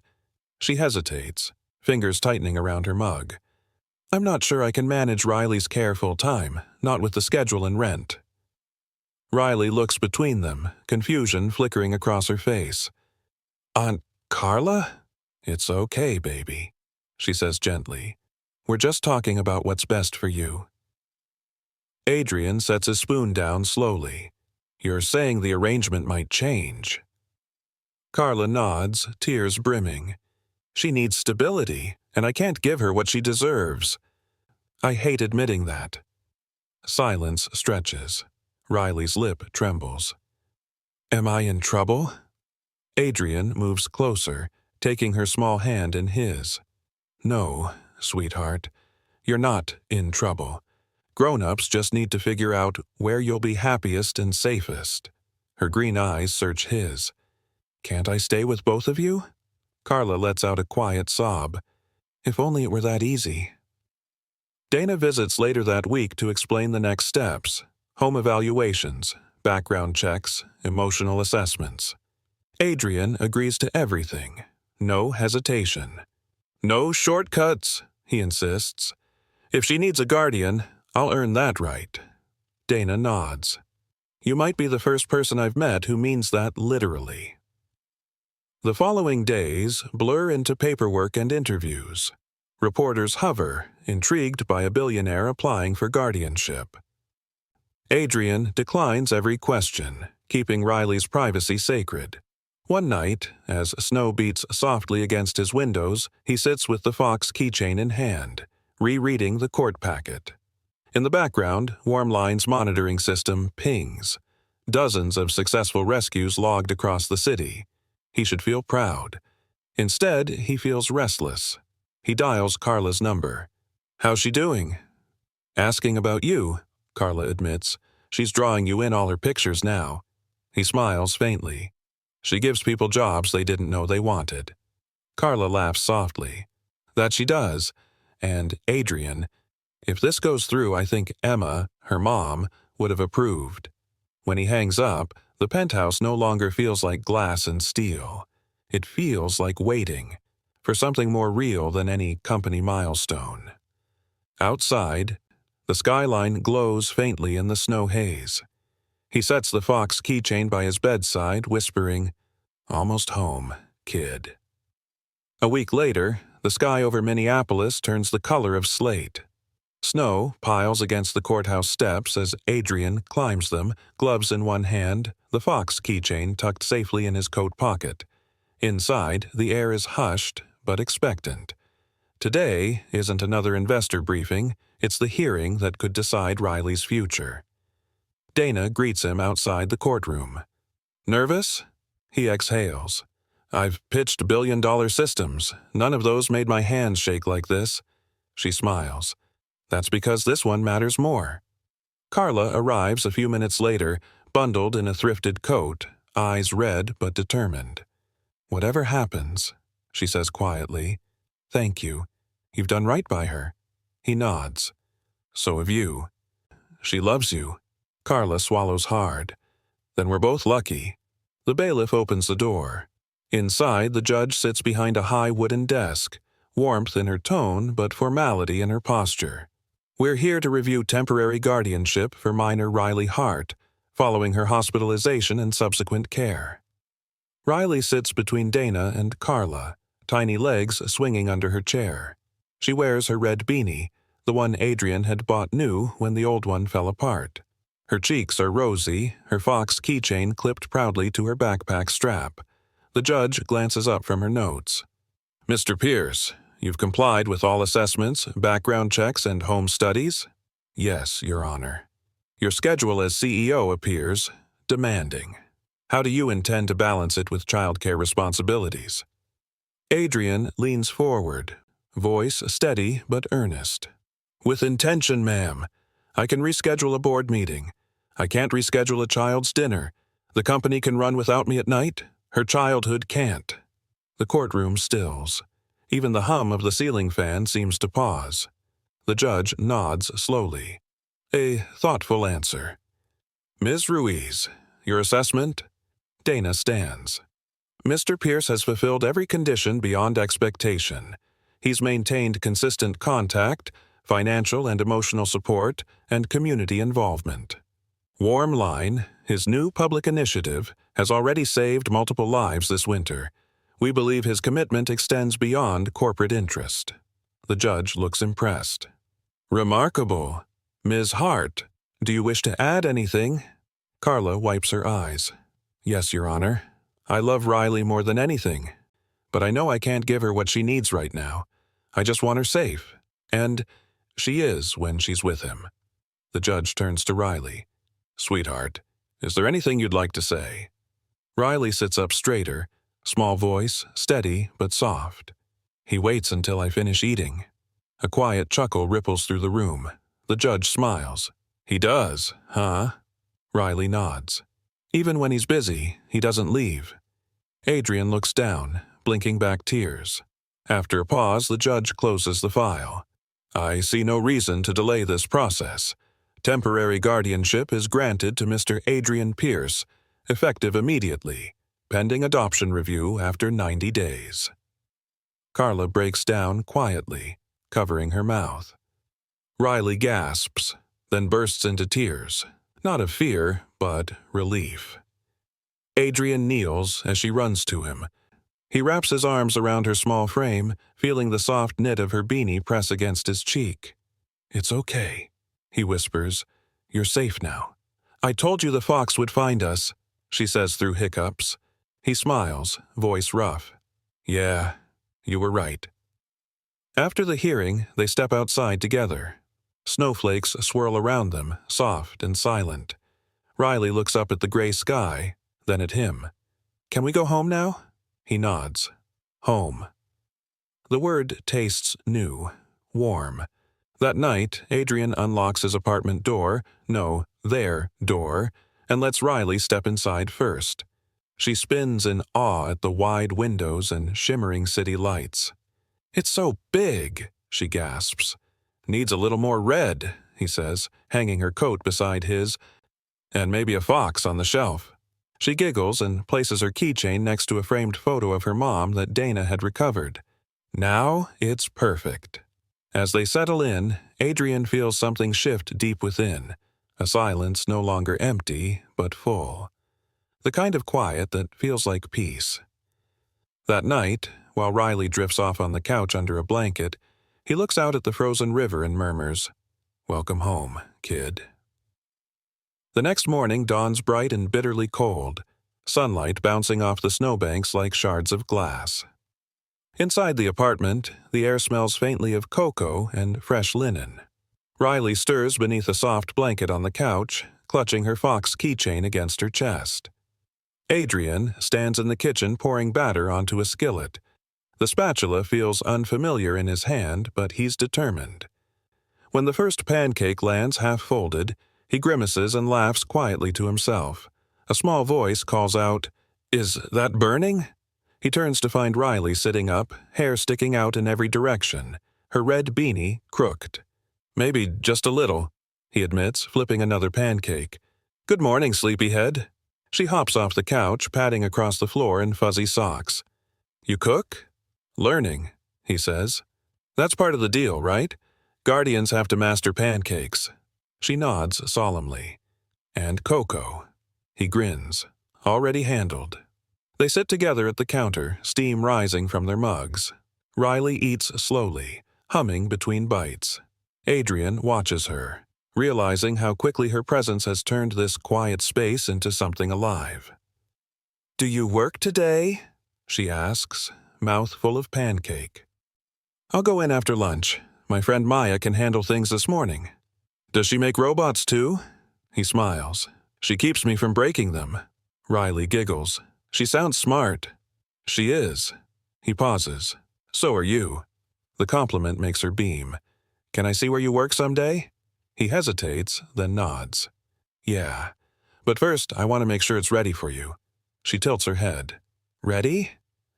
Speaker 1: She hesitates, fingers tightening around her mug. "I'm not sure I can manage Riley's care full-time, not with the schedule and rent." Riley looks between them, confusion flickering across her face. "Aunt Carla?" "It's okay, baby," she says gently. "We're just talking about what's best for you." Adrian sets his spoon down slowly. "You're saying the arrangement might change." Carla nods, tears brimming. "She needs stability, and I can't give her what she deserves." "I hate admitting that." Silence stretches. Riley's lip trembles. "Am I in trouble?" Adrian moves closer, taking her small hand in his. "No, sweetheart, you're not in trouble. Grown-ups just need to figure out where you'll be happiest and safest." Her green eyes search his. "Can't I stay with both of you?" Carla lets out a quiet sob. "If only it were that easy." Dana visits later that week to explain the next steps: home evaluations, background checks, emotional assessments. Adrian agrees to everything. No hesitation. No shortcuts, he insists. If she needs a guardian, I'll earn that right. Dana nods. You might be the first person I've met who means that literally. The following days blur into paperwork and interviews. Reporters hover, intrigued by a billionaire applying for guardianship. Adrian declines every question, keeping Riley's privacy sacred. One night, as snow beats softly against his windows, he sits with the Fox keychain in hand, rereading the court packet. In the background, Warmline's monitoring system pings. Dozens of successful rescues logged across the city. He should feel proud. Instead, he feels restless. He dials Carla's number. How's she doing? Asking about you, Carla admits. She's drawing you in all her pictures now. He smiles faintly. She gives people jobs they didn't know they wanted. Carla laughs softly. That she does. And Adrian, if this goes through, I think Emma, her mom, would have approved. When he hangs up, the penthouse no longer feels like glass and steel. It feels like waiting for something more real than any company milestone. Outside, the skyline glows faintly in the snow haze. He sets the Fox keychain by his bedside, whispering, "Almost home, kid." A week later, the sky over Minneapolis turns the color of slate. Snow piles against the courthouse steps as Adrian climbs them, gloves in one hand, the Fox keychain tucked safely in his coat pocket. Inside, the air is hushed but expectant. Today isn't another investor briefing, it's the hearing that could decide Riley's future. Dana greets him outside the courtroom. Nervous? He exhales. I've pitched billion-dollar systems. None of those made my hands shake like this. She smiles. That's because this one matters more. Carla arrives a few minutes later, bundled in a thrifted coat, eyes red but determined. Whatever happens, she says quietly, thank you. You've done right by her. He nods. So have you. She loves you. Carla swallows hard. Then we're both lucky. The bailiff opens the door. Inside, the judge sits behind a high wooden desk, warmth in her tone but formality in her posture. We're here to review temporary guardianship for minor Riley Hart, following her hospitalization and subsequent care. Riley sits between Dana and Carla, tiny legs swinging under her chair. She wears her red beanie, the one Adrian had bought new when the old one fell apart. Her cheeks are rosy, her Fox keychain clipped proudly to her backpack strap. The judge glances up from her notes. Mr. Pierce, you've complied with all assessments, background checks, and home studies? Yes, Your Honor. Your schedule as CEO appears demanding. How do you intend to balance it with childcare responsibilities? Adrian leans forward, voice steady but earnest. With intention, ma'am. I can reschedule a board meeting. I can't reschedule a child's dinner. The company can run without me at night. Her childhood can't. The courtroom stills. Even the hum of the ceiling fan seems to pause. The judge nods slowly. A thoughtful answer. Ms. Ruiz, your assessment? Dana stands. Mr. Pierce has fulfilled every condition beyond expectation. He's maintained consistent contact, financial and emotional support, and community involvement. Warmline, his new public initiative, has already saved multiple lives this winter. We believe his commitment extends beyond corporate interest. The judge looks impressed. Remarkable. Ms. Hart, do you wish to add anything? Carla wipes her eyes. Yes, Your Honor. I love Riley more than anything. But I know I can't give her what she needs right now. I just want her safe. And she is when she's with him. The judge turns to Riley. Sweetheart, is there anything you'd like to say? Riley sits up straighter, small voice, steady but soft. He waits until I finish eating. A quiet chuckle ripples through the room. The judge smiles. He does, huh? Riley nods. Even when he's busy, he doesn't leave. Adrian looks down, blinking back tears. After a pause, the judge closes the file. I see no reason to delay this process. Temporary guardianship is granted to Mr. Adrian Pierce, effective immediately, pending adoption review after 90 days. Carla breaks down quietly, covering her mouth. Riley gasps, then bursts into tears, not of fear, but relief. Adrian kneels as she runs to him. He wraps his arms around her small frame, feeling the soft knit of her beanie press against his cheek. "It's okay," he whispers. "You're safe now. I told you the fox would find us," she says through hiccups. He smiles, voice rough. "Yeah, you were right." After the hearing, they step outside together. Snowflakes swirl around them, soft and silent. Riley looks up at the gray sky, then at him. "Can we go home now?" He nods. Home. The word tastes new, warm. That night, Adrian unlocks his apartment door, no, their door, and lets Riley step inside first. She spins in awe at the wide windows and shimmering city lights. "It's so big," she gasps. "Needs a little more red," he says, hanging her coat beside his, "and maybe a fox on the shelf." She giggles and places her keychain next to a framed photo of her mom that Dana had recovered. Now it's perfect. As they settle in, Adrian feels something shift deep within, a silence no longer empty, but full. The kind of quiet that feels like peace. That night, while Riley drifts off on the couch under a blanket, he looks out at the frozen river and murmurs, "Welcome home, kid." The next morning dawns bright and bitterly cold, sunlight bouncing off the snowbanks like shards of glass. Inside the apartment, the air smells faintly of cocoa and fresh linen. Riley stirs beneath a soft blanket on the couch, clutching her fox keychain against her chest. Adrian stands in the kitchen pouring batter onto a skillet. The spatula feels unfamiliar in his hand, but he's determined. When the first pancake lands half-folded, he grimaces and laughs quietly to himself. A small voice calls out, "Is that burning?" He turns to find Riley sitting up, hair sticking out in every direction, her red beanie crooked. "Maybe just a little," he admits, flipping another pancake. "Good morning, sleepyhead." She hops off the couch, padding across the floor in fuzzy socks. "You cook?" "Learning," he says. "That's part of the deal, right? Guardians have to master pancakes." She nods solemnly. "And cocoa." He grins. "Already handled." They sit together at the counter, steam rising from their mugs. Riley eats slowly, humming between bites. Adrian watches her, realizing how quickly her presence has turned this quiet space into something alive. "Do you work today?" she asks, mouth full of pancake. "I'll go in after lunch. My friend Maya can handle things this morning." "Does she make robots too?" He smiles. "She keeps me from breaking them." Riley giggles. "She sounds smart." "She is." He pauses. "So are you." The compliment makes her beam. "Can I see where you work someday?" He hesitates, then nods. "Yeah. But first, I want to make sure it's ready for you." She tilts her head. "Ready?"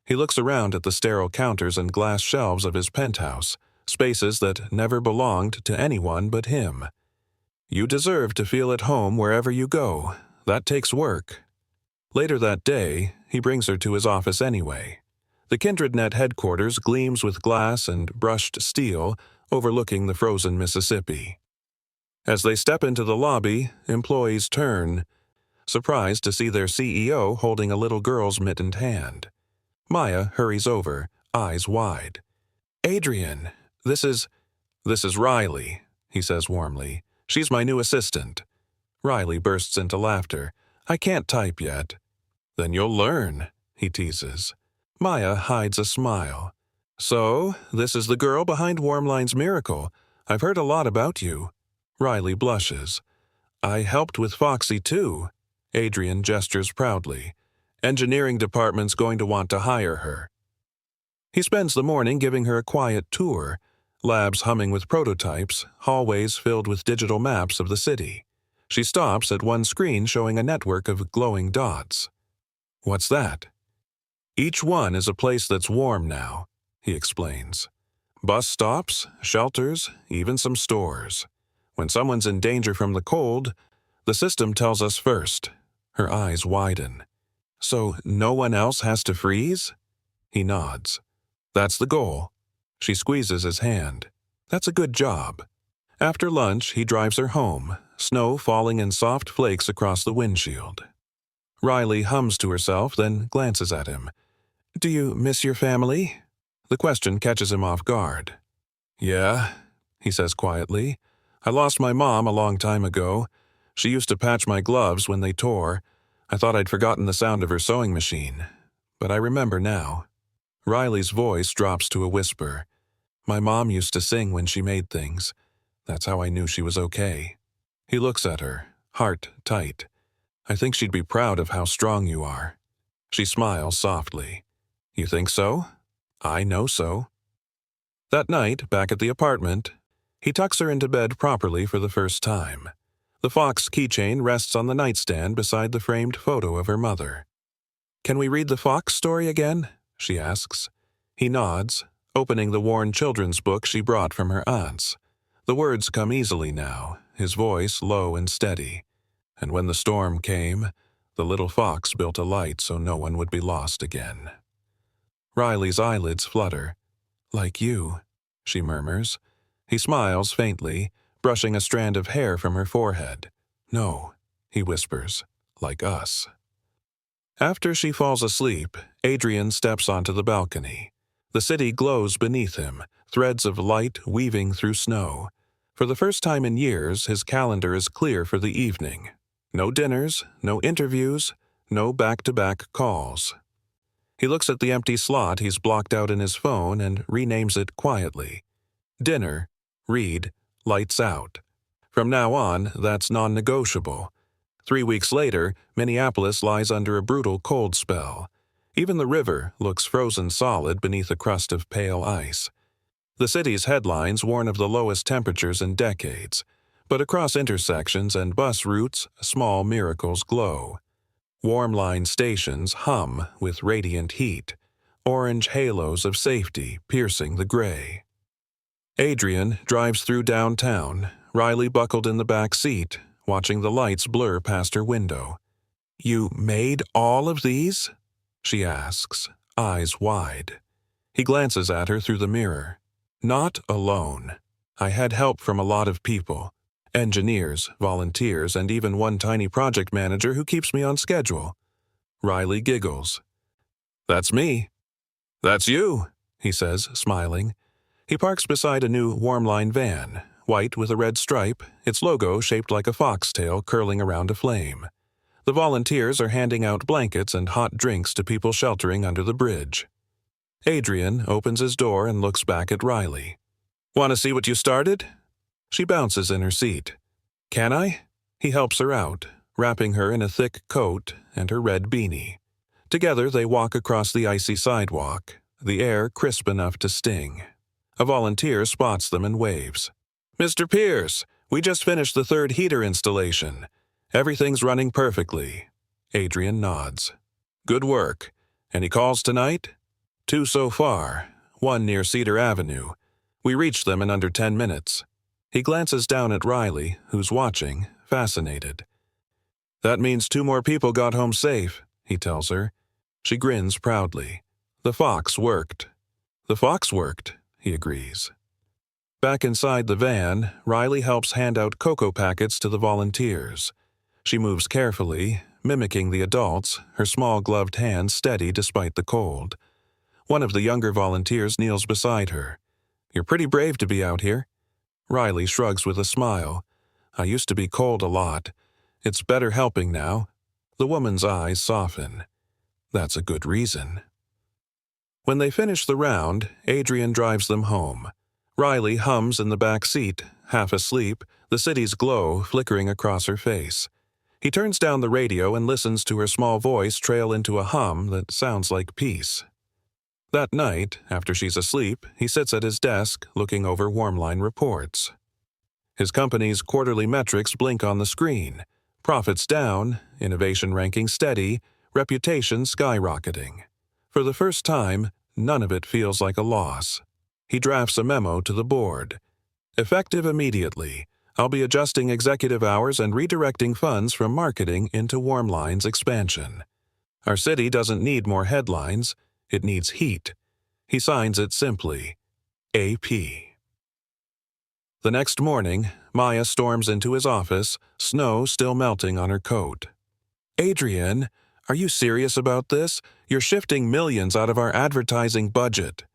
Speaker 1: He looks around at the sterile counters and glass shelves of his penthouse, spaces that never belonged to anyone but him. "You deserve to feel at home wherever you go. That takes work." Later that day, he brings her to his office anyway. The KindredNet headquarters gleams with glass and brushed steel, overlooking the frozen Mississippi. As they step into the lobby, employees turn, surprised to see their CEO holding a little girl's mittened hand. Maya hurries over, eyes wide. "Adrian, this is Riley," he says warmly. "She's my new assistant." Riley bursts into laughter. "I can't type yet." "Then you'll learn," he teases. Maya hides a smile. "So, this is the girl behind Warmline's miracle. I've heard a lot about you." Riley blushes. "I helped with Foxy too." Adrian gestures proudly. "Engineering department's going to want to hire her." He spends the morning giving her a quiet tour, labs humming with prototypes, hallways filled with digital maps of the city. She stops at one screen showing a network of glowing dots. "What's that?" "Each one is a place that's warm now," he explains. "Bus stops, shelters, even some stores. When someone's in danger from the cold, the system tells us first." Her eyes widen. So no one else has to freeze? He nods. That's the goal. She squeezes his hand. That's a good job. After lunch, he drives her home, snow falling in soft flakes across the windshield. Riley hums to herself, then glances at him. Do you miss your family? The question catches him off guard. Yeah, he says quietly. I lost my mom a long time ago. She used to patch my gloves when they tore. I thought I'd forgotten the sound of her sewing machine. But I remember now. Riley's voice drops to a whisper. My mom used to sing when she made things. That's how I knew she was okay. He looks at her, heart tight. I think she'd be proud of how strong you are. She smiles softly. You think so? I know so. That night, back at the apartment, he tucks her into bed properly for the first time. The Fox keychain rests on the nightstand beside the framed photo of her mother. Can we read the Fox story again? She asks. He nods, opening the worn children's book she brought from her aunt's. The words come easily now, his voice low and steady. And when the storm came, the little fox built a light so no one would be lost again. Riley's eyelids flutter. Like you, she murmurs. He smiles faintly, brushing a strand of hair from her forehead. No, he whispers, like us. After she falls asleep, Adrian steps onto the balcony. The city glows beneath him, threads of light weaving through snow. For the first time in years, his calendar is clear for the evening. No dinners, no interviews, no back-to-back calls. He looks at the empty slot he's blocked out in his phone and renames it quietly. Dinner, read, lights out. From now on, that's non-negotiable. 3 weeks later, Minneapolis lies under a brutal cold spell. Even the river looks frozen solid beneath a crust of pale ice. The city's headlines warn of the lowest temperatures in decades, but across intersections and bus routes, small miracles glow. Warm-line stations hum with radiant heat, orange halos of safety piercing the gray. Adrian drives through downtown, Riley buckled in the back seat, watching the lights blur past her window. You made all of these? She asks, eyes wide. He glances at her through the mirror. Not alone. I had help from a lot of people. Engineers, volunteers, and even one tiny project manager who keeps me on schedule. Riley giggles. That's me. That's you, he says, smiling. He parks beside a new Warmline van, white with a red stripe, its logo shaped like a foxtail curling around a flame. The volunteers are handing out blankets and hot drinks to people sheltering under the bridge. Adrian opens his door and looks back at Riley. Want to see what you started? She bounces in her seat. Can I? He helps her out, wrapping her in a thick coat and her red beanie. Together they walk across the icy sidewalk, the air crisp enough to sting. A volunteer spots them and waves. Mr. Pierce, we just finished the 3rd heater installation. Everything's running perfectly. Adrian nods. Good work. Any calls tonight? 2 so far, 1 near Cedar Avenue. We reached them in under 10 minutes. He glances down at Riley, who's watching, fascinated. That means 2 more people got home safe, he tells her. She grins proudly. The Fox worked. The Fox worked, he agrees. Back inside the van, Riley helps hand out cocoa packets to the volunteers. She moves carefully, mimicking the adults, her small gloved hands steady despite the cold. One of the younger volunteers kneels beside her. You're pretty brave to be out here. Riley shrugs with a smile. I used to be cold a lot. It's better helping now. The woman's eyes soften. That's a good reason. When they finish the round, Adrian drives them home. Riley hums in the back seat, half asleep, the city's glow flickering across her face. He turns down the radio and listens to her small voice trail into a hum that sounds like peace. That night, after she's asleep, he sits at his desk looking over Warmline reports. His company's quarterly metrics blink on the screen. Profits down, innovation ranking steady, reputation skyrocketing. For the first time, none of it feels like a loss. He drafts a memo to the board. Effective immediately, I'll be adjusting executive hours and redirecting funds from marketing into Warmline's expansion. Our city doesn't need more headlines, it needs heat. He signs it simply, AP. The next morning, Maya storms into his office, snow still melting on her coat. Adrian, are you serious about this? You're shifting millions out of our advertising budget.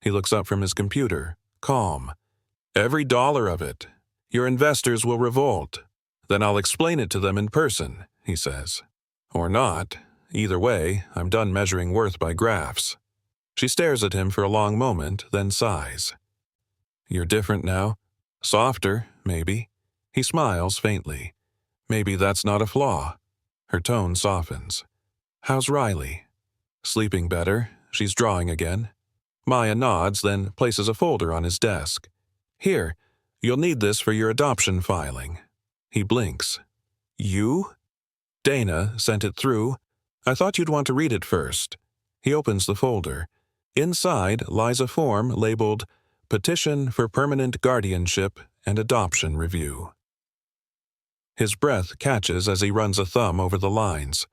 Speaker 1: He looks up from his computer, calm. Every dollar of it. Your investors will revolt. Then I'll explain it to them in person, he says. Or not. Either way, I'm done measuring worth by graphs. She stares at him for a long moment, then sighs. You're different now. Softer, maybe. He smiles faintly. Maybe that's not a flaw. Her tone softens. How's Riley? Sleeping better. She's drawing again. Maya nods, then places a folder on his desk. Here, you'll need this for your adoption filing. He blinks. You? Dana sent it through. I thought you'd want to read it first. He opens the folder. Inside lies a form labeled Petition for Permanent Guardianship and Adoption Review. His breath catches as he runs a thumb over the lines.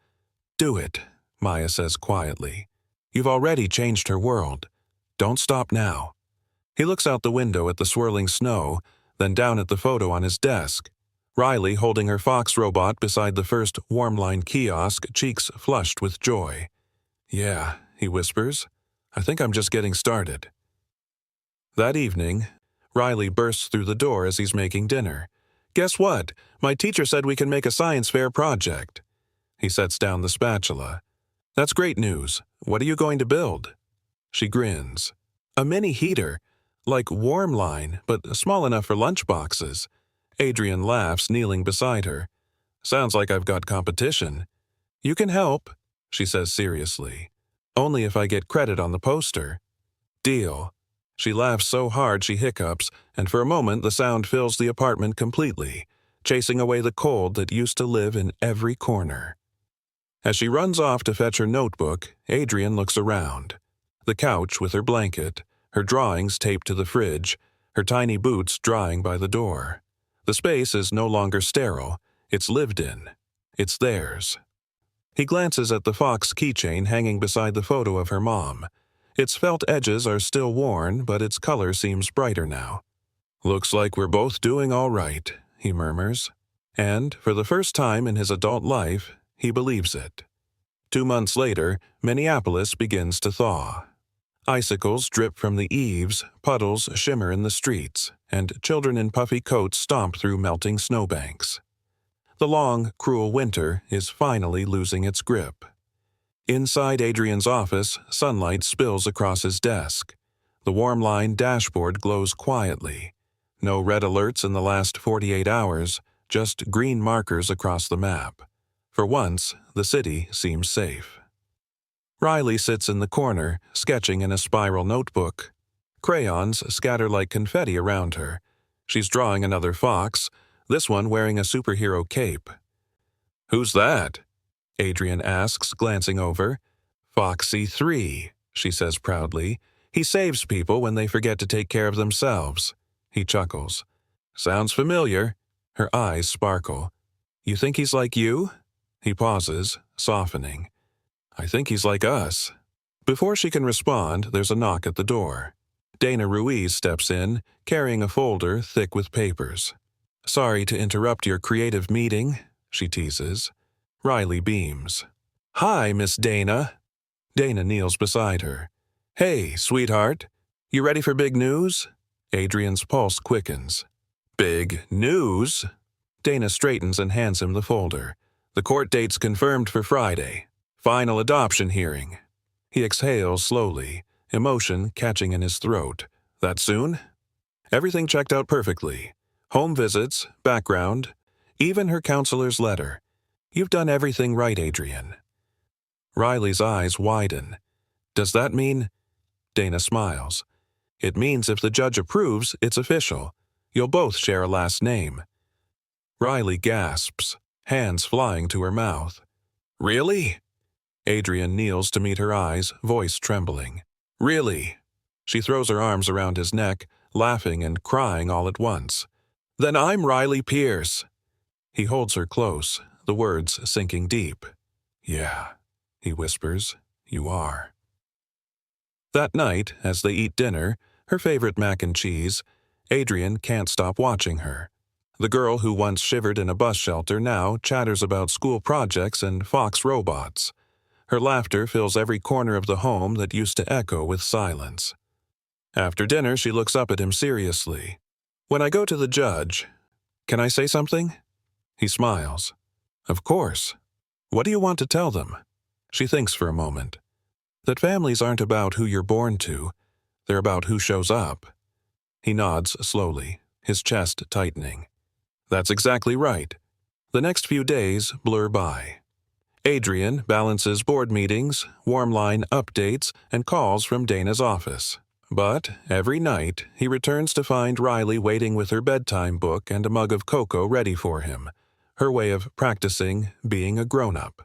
Speaker 1: Do it, Maya says quietly. You've already changed her world. Don't stop now. He looks out the window at the swirling snow, then down at the photo on his desk. Riley holding her Fox robot beside the first Warmline kiosk, cheeks flushed with joy. Yeah, he whispers. I think I'm just getting started. That evening, Riley bursts through the door as he's making dinner. Guess what? My teacher said we can make a science fair project. He sets down the spatula. That's great news. What are you going to build? She grins. A mini heater. Like Warmline, but small enough for lunchboxes. Adrian laughs, kneeling beside her. Sounds like I've got competition. You can help, she says seriously. Only if I get credit on the poster. Deal. She laughs so hard she hiccups, and for a moment the sound fills the apartment completely, chasing away the cold that used to live in every corner. As she runs off to fetch her notebook, Adrian looks around. The couch with her blanket, her drawings taped to the fridge, her tiny boots drying by the door. The space is no longer sterile. It's lived in. It's theirs. He glances at the Fox keychain hanging beside the photo of her mom. Its felt edges are still worn, but its color seems brighter now. Looks like we're both doing all right, he murmurs. And, for the first time in his adult life, he believes it. 2 months later, Minneapolis begins to thaw. Icicles drip from the eaves, puddles shimmer in the streets, and children in puffy coats stomp through melting snowbanks. The long, cruel winter is finally losing its grip. Inside Adrian's office, sunlight spills across his desk. The Warmline dashboard glows quietly. No red alerts in the last 48 hours, just green markers across the map. For once, the city seems safe. Riley sits in the corner, sketching in a spiral notebook. Crayons scatter like confetti around her. She's drawing another fox, this one wearing a superhero cape. Who's that? Adrian asks, glancing over. Foxy 3, she says proudly. He saves people when they forget to take care of themselves. He chuckles. Sounds familiar. Her eyes sparkle. You think he's like you? He pauses, softening. I think he's like us. Before she can respond, there's a knock at the door. Dana Ruiz steps in, carrying a folder thick with papers. Sorry to interrupt your creative meeting, she teases. Riley beams. Hi, Miss Dana. Dana kneels beside her. Hey, sweetheart. You ready for big news? Adrian's pulse quickens. Big news? Dana straightens and hands him the folder. The court date's confirmed for Friday. Final adoption hearing. He exhales slowly, emotion catching in his throat. That soon? Everything checked out perfectly. Home visits, background, even her counselor's letter. You've done everything right, Adrian. Riley's eyes widen. Does that mean? Dana smiles. It means if the judge approves, it's official. You'll both share a last name. Riley gasps, hands flying to her mouth. Really? Adrian kneels to meet her eyes, voice trembling. Really? She throws her arms around his neck, laughing and crying all at once. Then I'm Riley Pierce. He holds her close, the words sinking deep. Yeah. he whispers. You are. That night, as they eat dinner, her favorite mac and cheese, Adrian can't stop watching her. The girl who once shivered in a bus shelter now chatters about school projects and Fox robots. Her laughter fills every corner of the home that used to echo with silence. After dinner, she looks up at him seriously. When I go to the judge, can I say something? He smiles. Of course. What do you want to tell them? She thinks for a moment. That families aren't about who you're born to, they're about who shows up. He nods slowly, his chest tightening. That's exactly right. The next few days blur by. Adrian balances board meetings, warm line updates, and calls from Dana's office. But every night, he returns to find Riley waiting with her bedtime book and a mug of cocoa ready for him, her way of practicing being a grown-up.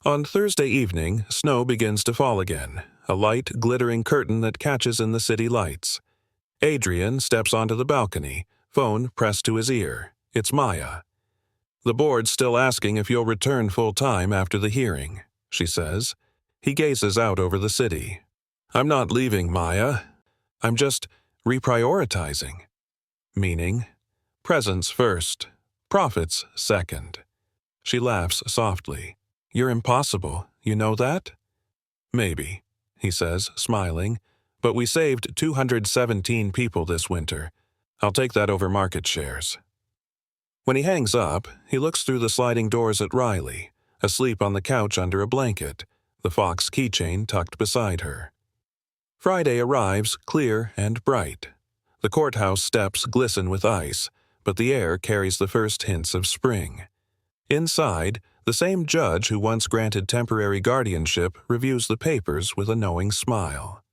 Speaker 1: On Thursday evening, snow begins to fall again, a light, glittering curtain that catches in the city lights. Adrian steps onto the balcony, phone pressed to his ear. It's Maya. The board's still asking if you'll return full-time after the hearing, she says. He gazes out over the city. I'm not leaving, Maya. I'm just reprioritizing. Meaning, presents first, profits second. She laughs softly. You're impossible, you know that? Maybe, he says, smiling, but we saved 217 people this winter. I'll take that over market shares. When he hangs up, he looks through the sliding doors at Riley, asleep on the couch under a blanket, the Fox keychain tucked beside her. Friday arrives clear and bright. The courthouse steps glisten with ice, but the air carries the first hints of spring. Inside, the same judge who once granted temporary guardianship reviews the papers with a knowing smile.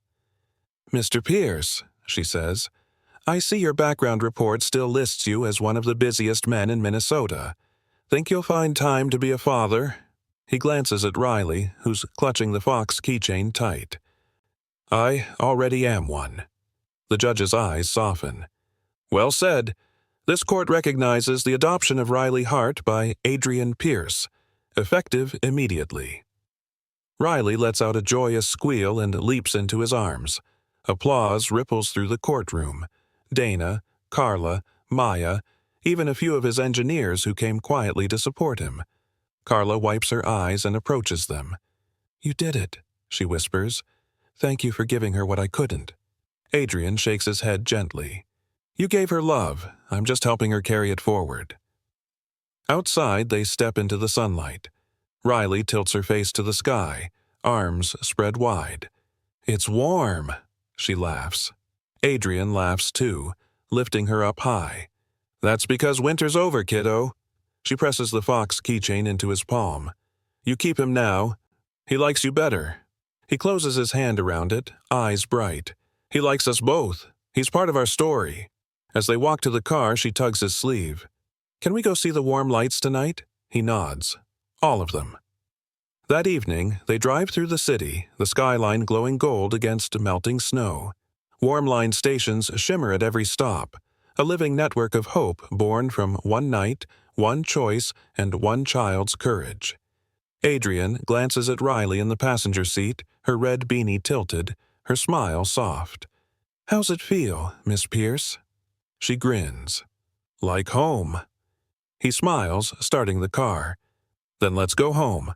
Speaker 1: Mr. Pierce, she says, I see your background report still lists you as one of the busiest men in Minnesota. Think you'll find time to be a father? He glances at Riley, who's clutching the Fox keychain tight. I already am one. The judge's eyes soften. Well said. This court recognizes the adoption of Riley Hart by Adrian Pierce, effective immediately. Riley lets out a joyous squeal and leaps into his arms. Applause ripples through the courtroom. Dana, Carla, Maya, even a few of his engineers who came quietly to support him. Carla wipes her eyes and approaches them. You did it, she whispers. Thank you for giving her what I couldn't. Adrian shakes his head gently. You gave her love. I'm just helping her carry it forward. Outside, they step into the sunlight. Riley tilts her face to the sky, arms spread wide. It's warm, she laughs. Adrian laughs too, lifting her up high. That's because winter's over, kiddo. She presses the Fox keychain into his palm. You keep him now. He likes you better. He closes his hand around it, eyes bright. He likes us both. He's part of our story. As they walk to the car, she tugs his sleeve. Can we go see the warm lights tonight? He nods. All of them. That evening, they drive through the city, the skyline glowing gold against melting snow. Warm line stations shimmer at every stop, a living network of hope born from one night, one choice, and one child's courage. Adrian glances at Riley in the passenger seat, her red beanie tilted, her smile soft. How's it feel, Miss Pierce? She grins. Like home. He smiles, starting the car. Then let's go home.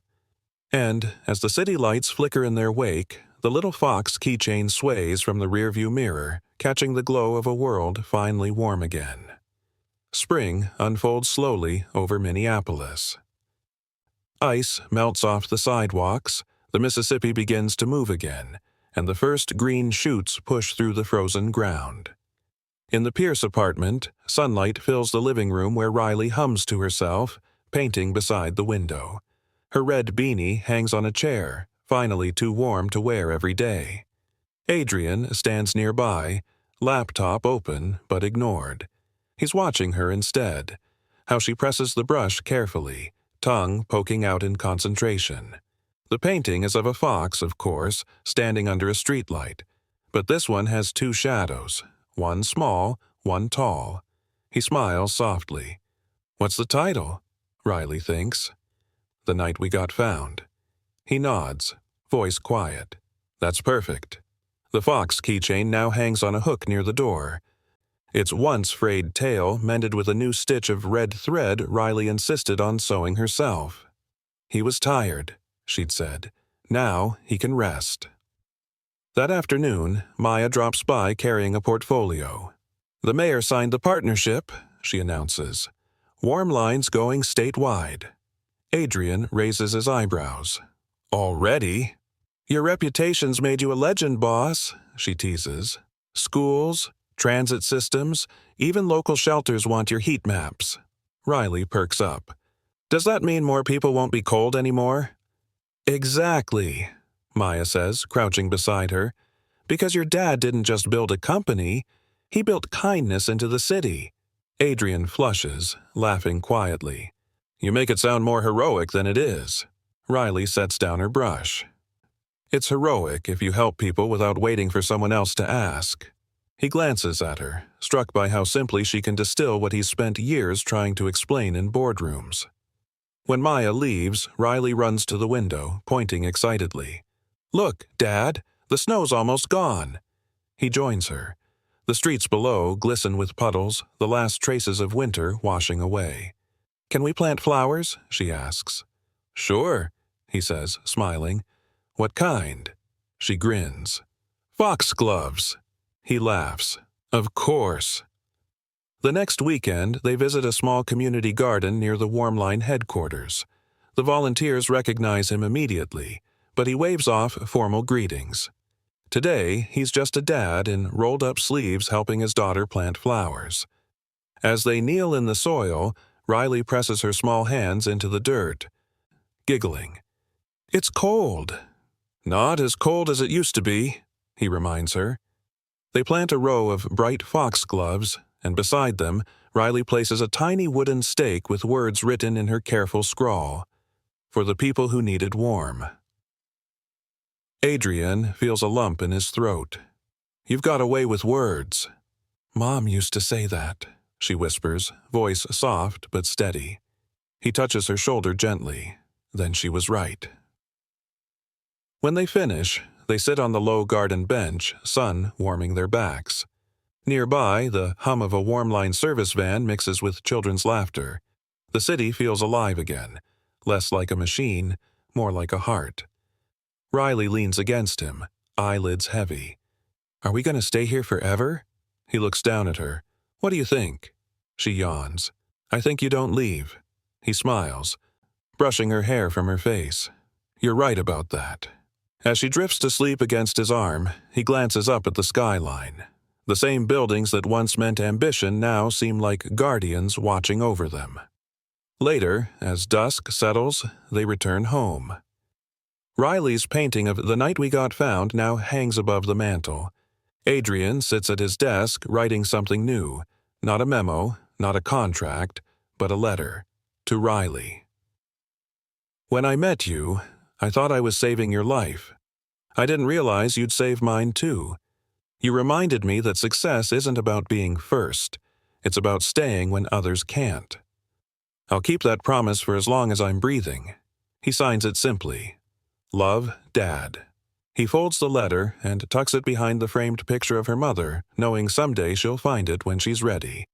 Speaker 1: And, as the city lights flicker in their wake, the little Fox keychain sways from the rearview mirror, catching the glow of a world finally warm again. Spring unfolds slowly over Minneapolis. Ice melts off the sidewalks, the Mississippi begins to move again, and the first green shoots push through the frozen ground. In the Pierce apartment, sunlight fills the living room where Riley hums to herself, painting beside the window. Her red beanie hangs on a chair, finally too warm to wear every day. Adrian stands nearby, laptop open but ignored. He's watching her instead, how she presses the brush carefully, tongue poking out in concentration. The painting is of a fox, of course, standing under a streetlight, but this one has two shadows, one small, one tall. He smiles softly. What's the title? Riley thinks. The Night We Got Found. He nods, voice quiet. That's perfect. The fox keychain now hangs on a hook near the door. Its once frayed tail mended with a new stitch of red thread Riley insisted on sewing herself. He was tired, she'd said. Now he can rest. That afternoon, Maya drops by carrying a portfolio. The mayor signed the partnership, she announces. Warm lines going statewide. Adrian raises his eyebrows. Already? Your reputation's made you a legend, boss, she teases. Schools, transit systems, even local shelters want your heat maps. Riley perks up. Does that mean more people won't be cold anymore? Exactly, Maya says, crouching beside her. Because your dad didn't just build a company, he built kindness into the city. Adrian flushes, laughing quietly. You make it sound more heroic than it is. Riley sets down her brush. It's heroic if you help people without waiting for someone else to ask. He glances at her, struck by how simply she can distill what he's spent years trying to explain in boardrooms. When Maya leaves, Riley runs to the window, pointing excitedly. Look, Dad, the snow's almost gone. He joins her. The streets below glisten with puddles, the last traces of winter washing away. Can we plant flowers? She asks. Sure, he says, smiling. What kind? She grins. Foxgloves. He laughs. Of course. The next weekend, they visit a small community garden near the Warmline headquarters. The volunteers recognize him immediately, but he waves off formal greetings. Today, he's just a dad in rolled-up sleeves helping his daughter plant flowers. As they kneel in the soil, Riley presses her small hands into the dirt, giggling. It's cold. Not as cold as it used to be, he reminds her. They plant a row of bright foxgloves, and beside them, Riley places a tiny wooden stake with words written in her careful scrawl. For the people who needed warm. Adrian feels a lump in his throat. You've got a way with words. Mom used to say that, she whispers, voice soft but steady. He touches her shoulder gently. Then she was right. When they finish, they sit on the low garden bench, sun warming their backs. Nearby, the hum of a Warmline service van mixes with children's laughter. The city feels alive again, less like a machine, more like a heart. Riley leans against him, eyelids heavy. Are we going to stay here forever? He looks down at her. What do you think? She yawns. I think you don't leave. He smiles, brushing her hair from her face. You're right about that. As she drifts to sleep against his arm, he glances up at the skyline. The same buildings that once meant ambition now seem like guardians watching over them. Later, as dusk settles, they return home. Riley's painting of The Night We Got Found now hangs above the mantel. Adrian sits at his desk writing something new. Not a memo, not a contract, but a letter. To Riley. When I met you, I thought I was saving your life. I didn't realize you'd save mine too. You reminded me that success isn't about being first. It's about staying when others can't. I'll keep that promise for as long as I'm breathing. He signs it simply. Love, Dad. He folds the letter and tucks it behind the framed picture of her mother, knowing someday she'll find it when she's ready.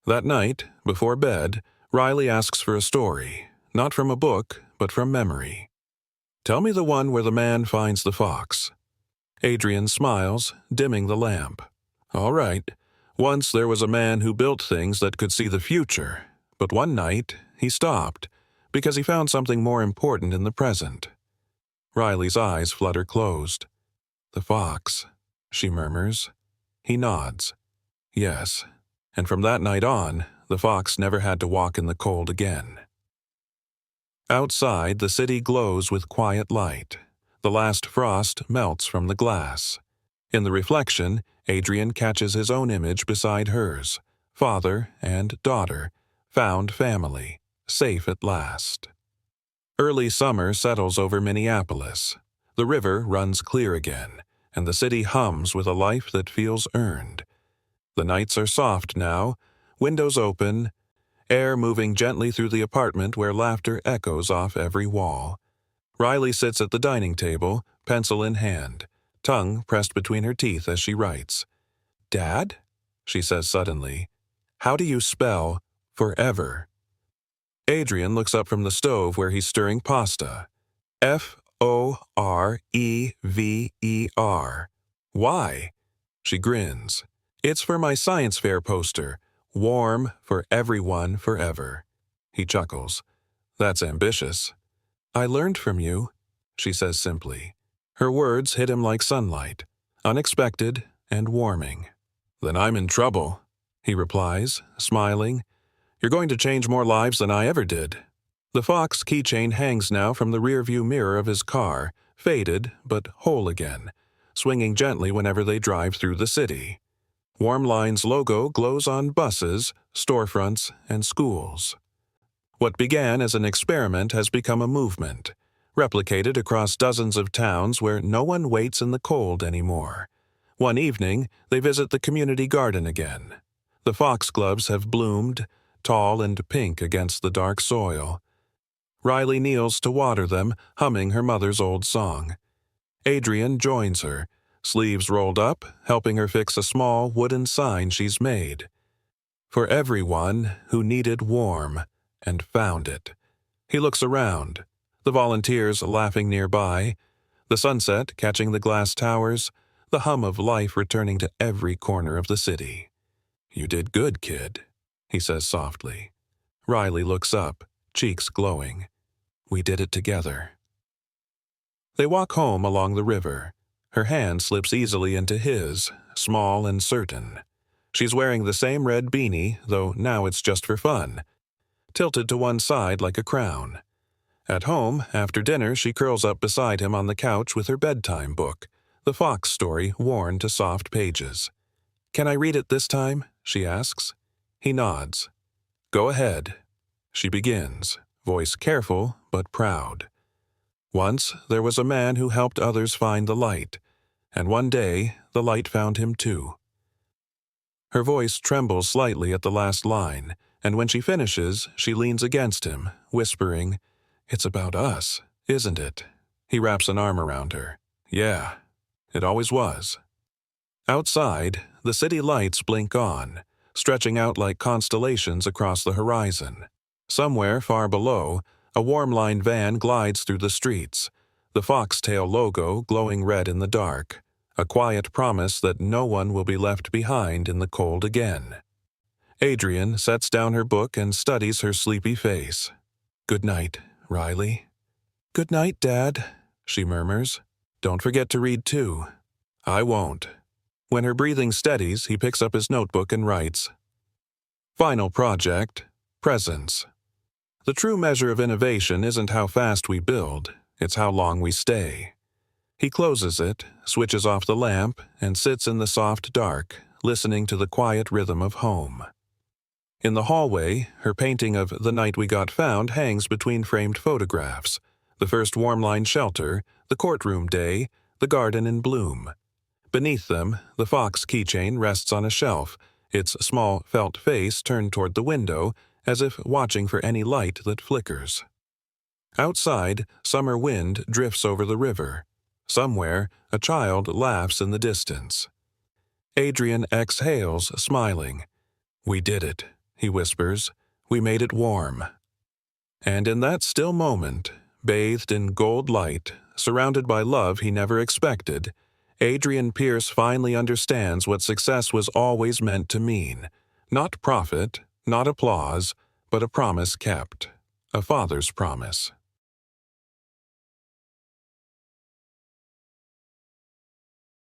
Speaker 1: That night, before bed, Riley asks for a story, not from a book, but from memory. Tell me the one where the man finds the fox. Adrian smiles, dimming the lamp. All right. Once there was a man who built things that could see the future, but one night he stopped because he found something more important in the present. Riley's eyes flutter closed. The fox, she murmurs. He nods. Yes, and from that night on, the fox never had to walk in the cold again. Outside, the city glows with quiet light. The last frost melts from the glass. In the reflection, Adrian catches his own image beside hers. Father and daughter, found family, safe at last. Early summer settles over Minneapolis. The river runs clear again, and the city hums with a life that feels earned. The nights are soft now, windows open, air moving gently through the apartment where laughter echoes off every wall. Riley sits at the dining table, pencil in hand, tongue pressed between her teeth as she writes. "Dad?" she says suddenly. "How do you spell forever?" Adrian looks up from the stove where he's stirring pasta. Forever. Why? She grins. It's for my science fair poster. Warm for everyone forever. He chuckles. That's ambitious. I learned from you, she says simply. Her words hit him like sunlight, unexpected and warming. Then I'm in trouble, he replies, smiling. You're going to change more lives than I ever did. The Fox keychain hangs now from the rearview mirror of his car, faded but whole again, swinging gently whenever they drive through the city. Warmline's logo glows on buses, storefronts, and schools. What began as an experiment has become a movement, replicated across dozens of towns where no one waits in the cold anymore. One evening, they visit the community garden again. The foxgloves have bloomed, tall and pink against the dark soil. Riley kneels to water them, humming her mother's old song. Adrian joins her, sleeves rolled up, helping her fix a small wooden sign she's made. For everyone who needed warm and found it. He looks around, the volunteers laughing nearby, the sunset catching the glass towers, the hum of life returning to every corner of the city. You did good, kid, he says softly. Riley looks up, cheeks glowing. We did it together. They walk home along the river. Her hand slips easily into his, small and certain. She's wearing the same red beanie, though now it's just for fun, tilted to one side like a crown. At home, after dinner, she curls up beside him on the couch with her bedtime book, the Fox story worn to soft pages. Can I read it this time? She asks. He nods. Go ahead. She begins, voice careful but proud. Once there was a man who helped others find the light, and one day the light found him too. Her voice trembles slightly at the last line, and when she finishes, she leans against him, whispering, It's about us, isn't it? He wraps an arm around her. Yeah, it always was. Outside, the city lights blink on, stretching out like constellations across the horizon. Somewhere far below, a Warmline van glides through the streets, the foxtail logo glowing red in the dark, a quiet promise that no one will be left behind in the cold again. Adrian sets down her book and studies her sleepy face. Good night, Riley. Good night, Dad, she murmurs. Don't forget to read too. I won't. When her breathing steadies, he picks up his notebook and writes. Final project, presence. The true measure of innovation isn't how fast we build, it's how long we stay. He closes it, switches off the lamp, and sits in the soft dark, listening to the quiet rhythm of home. In the hallway, her painting of The Night We Got Found hangs between framed photographs, the first Warmline shelter, the courtroom day, the garden in bloom. Beneath them, the Fox keychain rests on a shelf, its small felt face turned toward the window, as if watching for any light that flickers. Outside, summer wind drifts over the river. Somewhere, a child laughs in the distance. Adrian exhales, smiling. We did it, he whispers. We made it warm. And in that still moment, bathed in gold light, surrounded by love he never expected, Adrian Pierce finally understands what success was always meant to mean. Not profit, not applause, but a promise kept. A father's promise.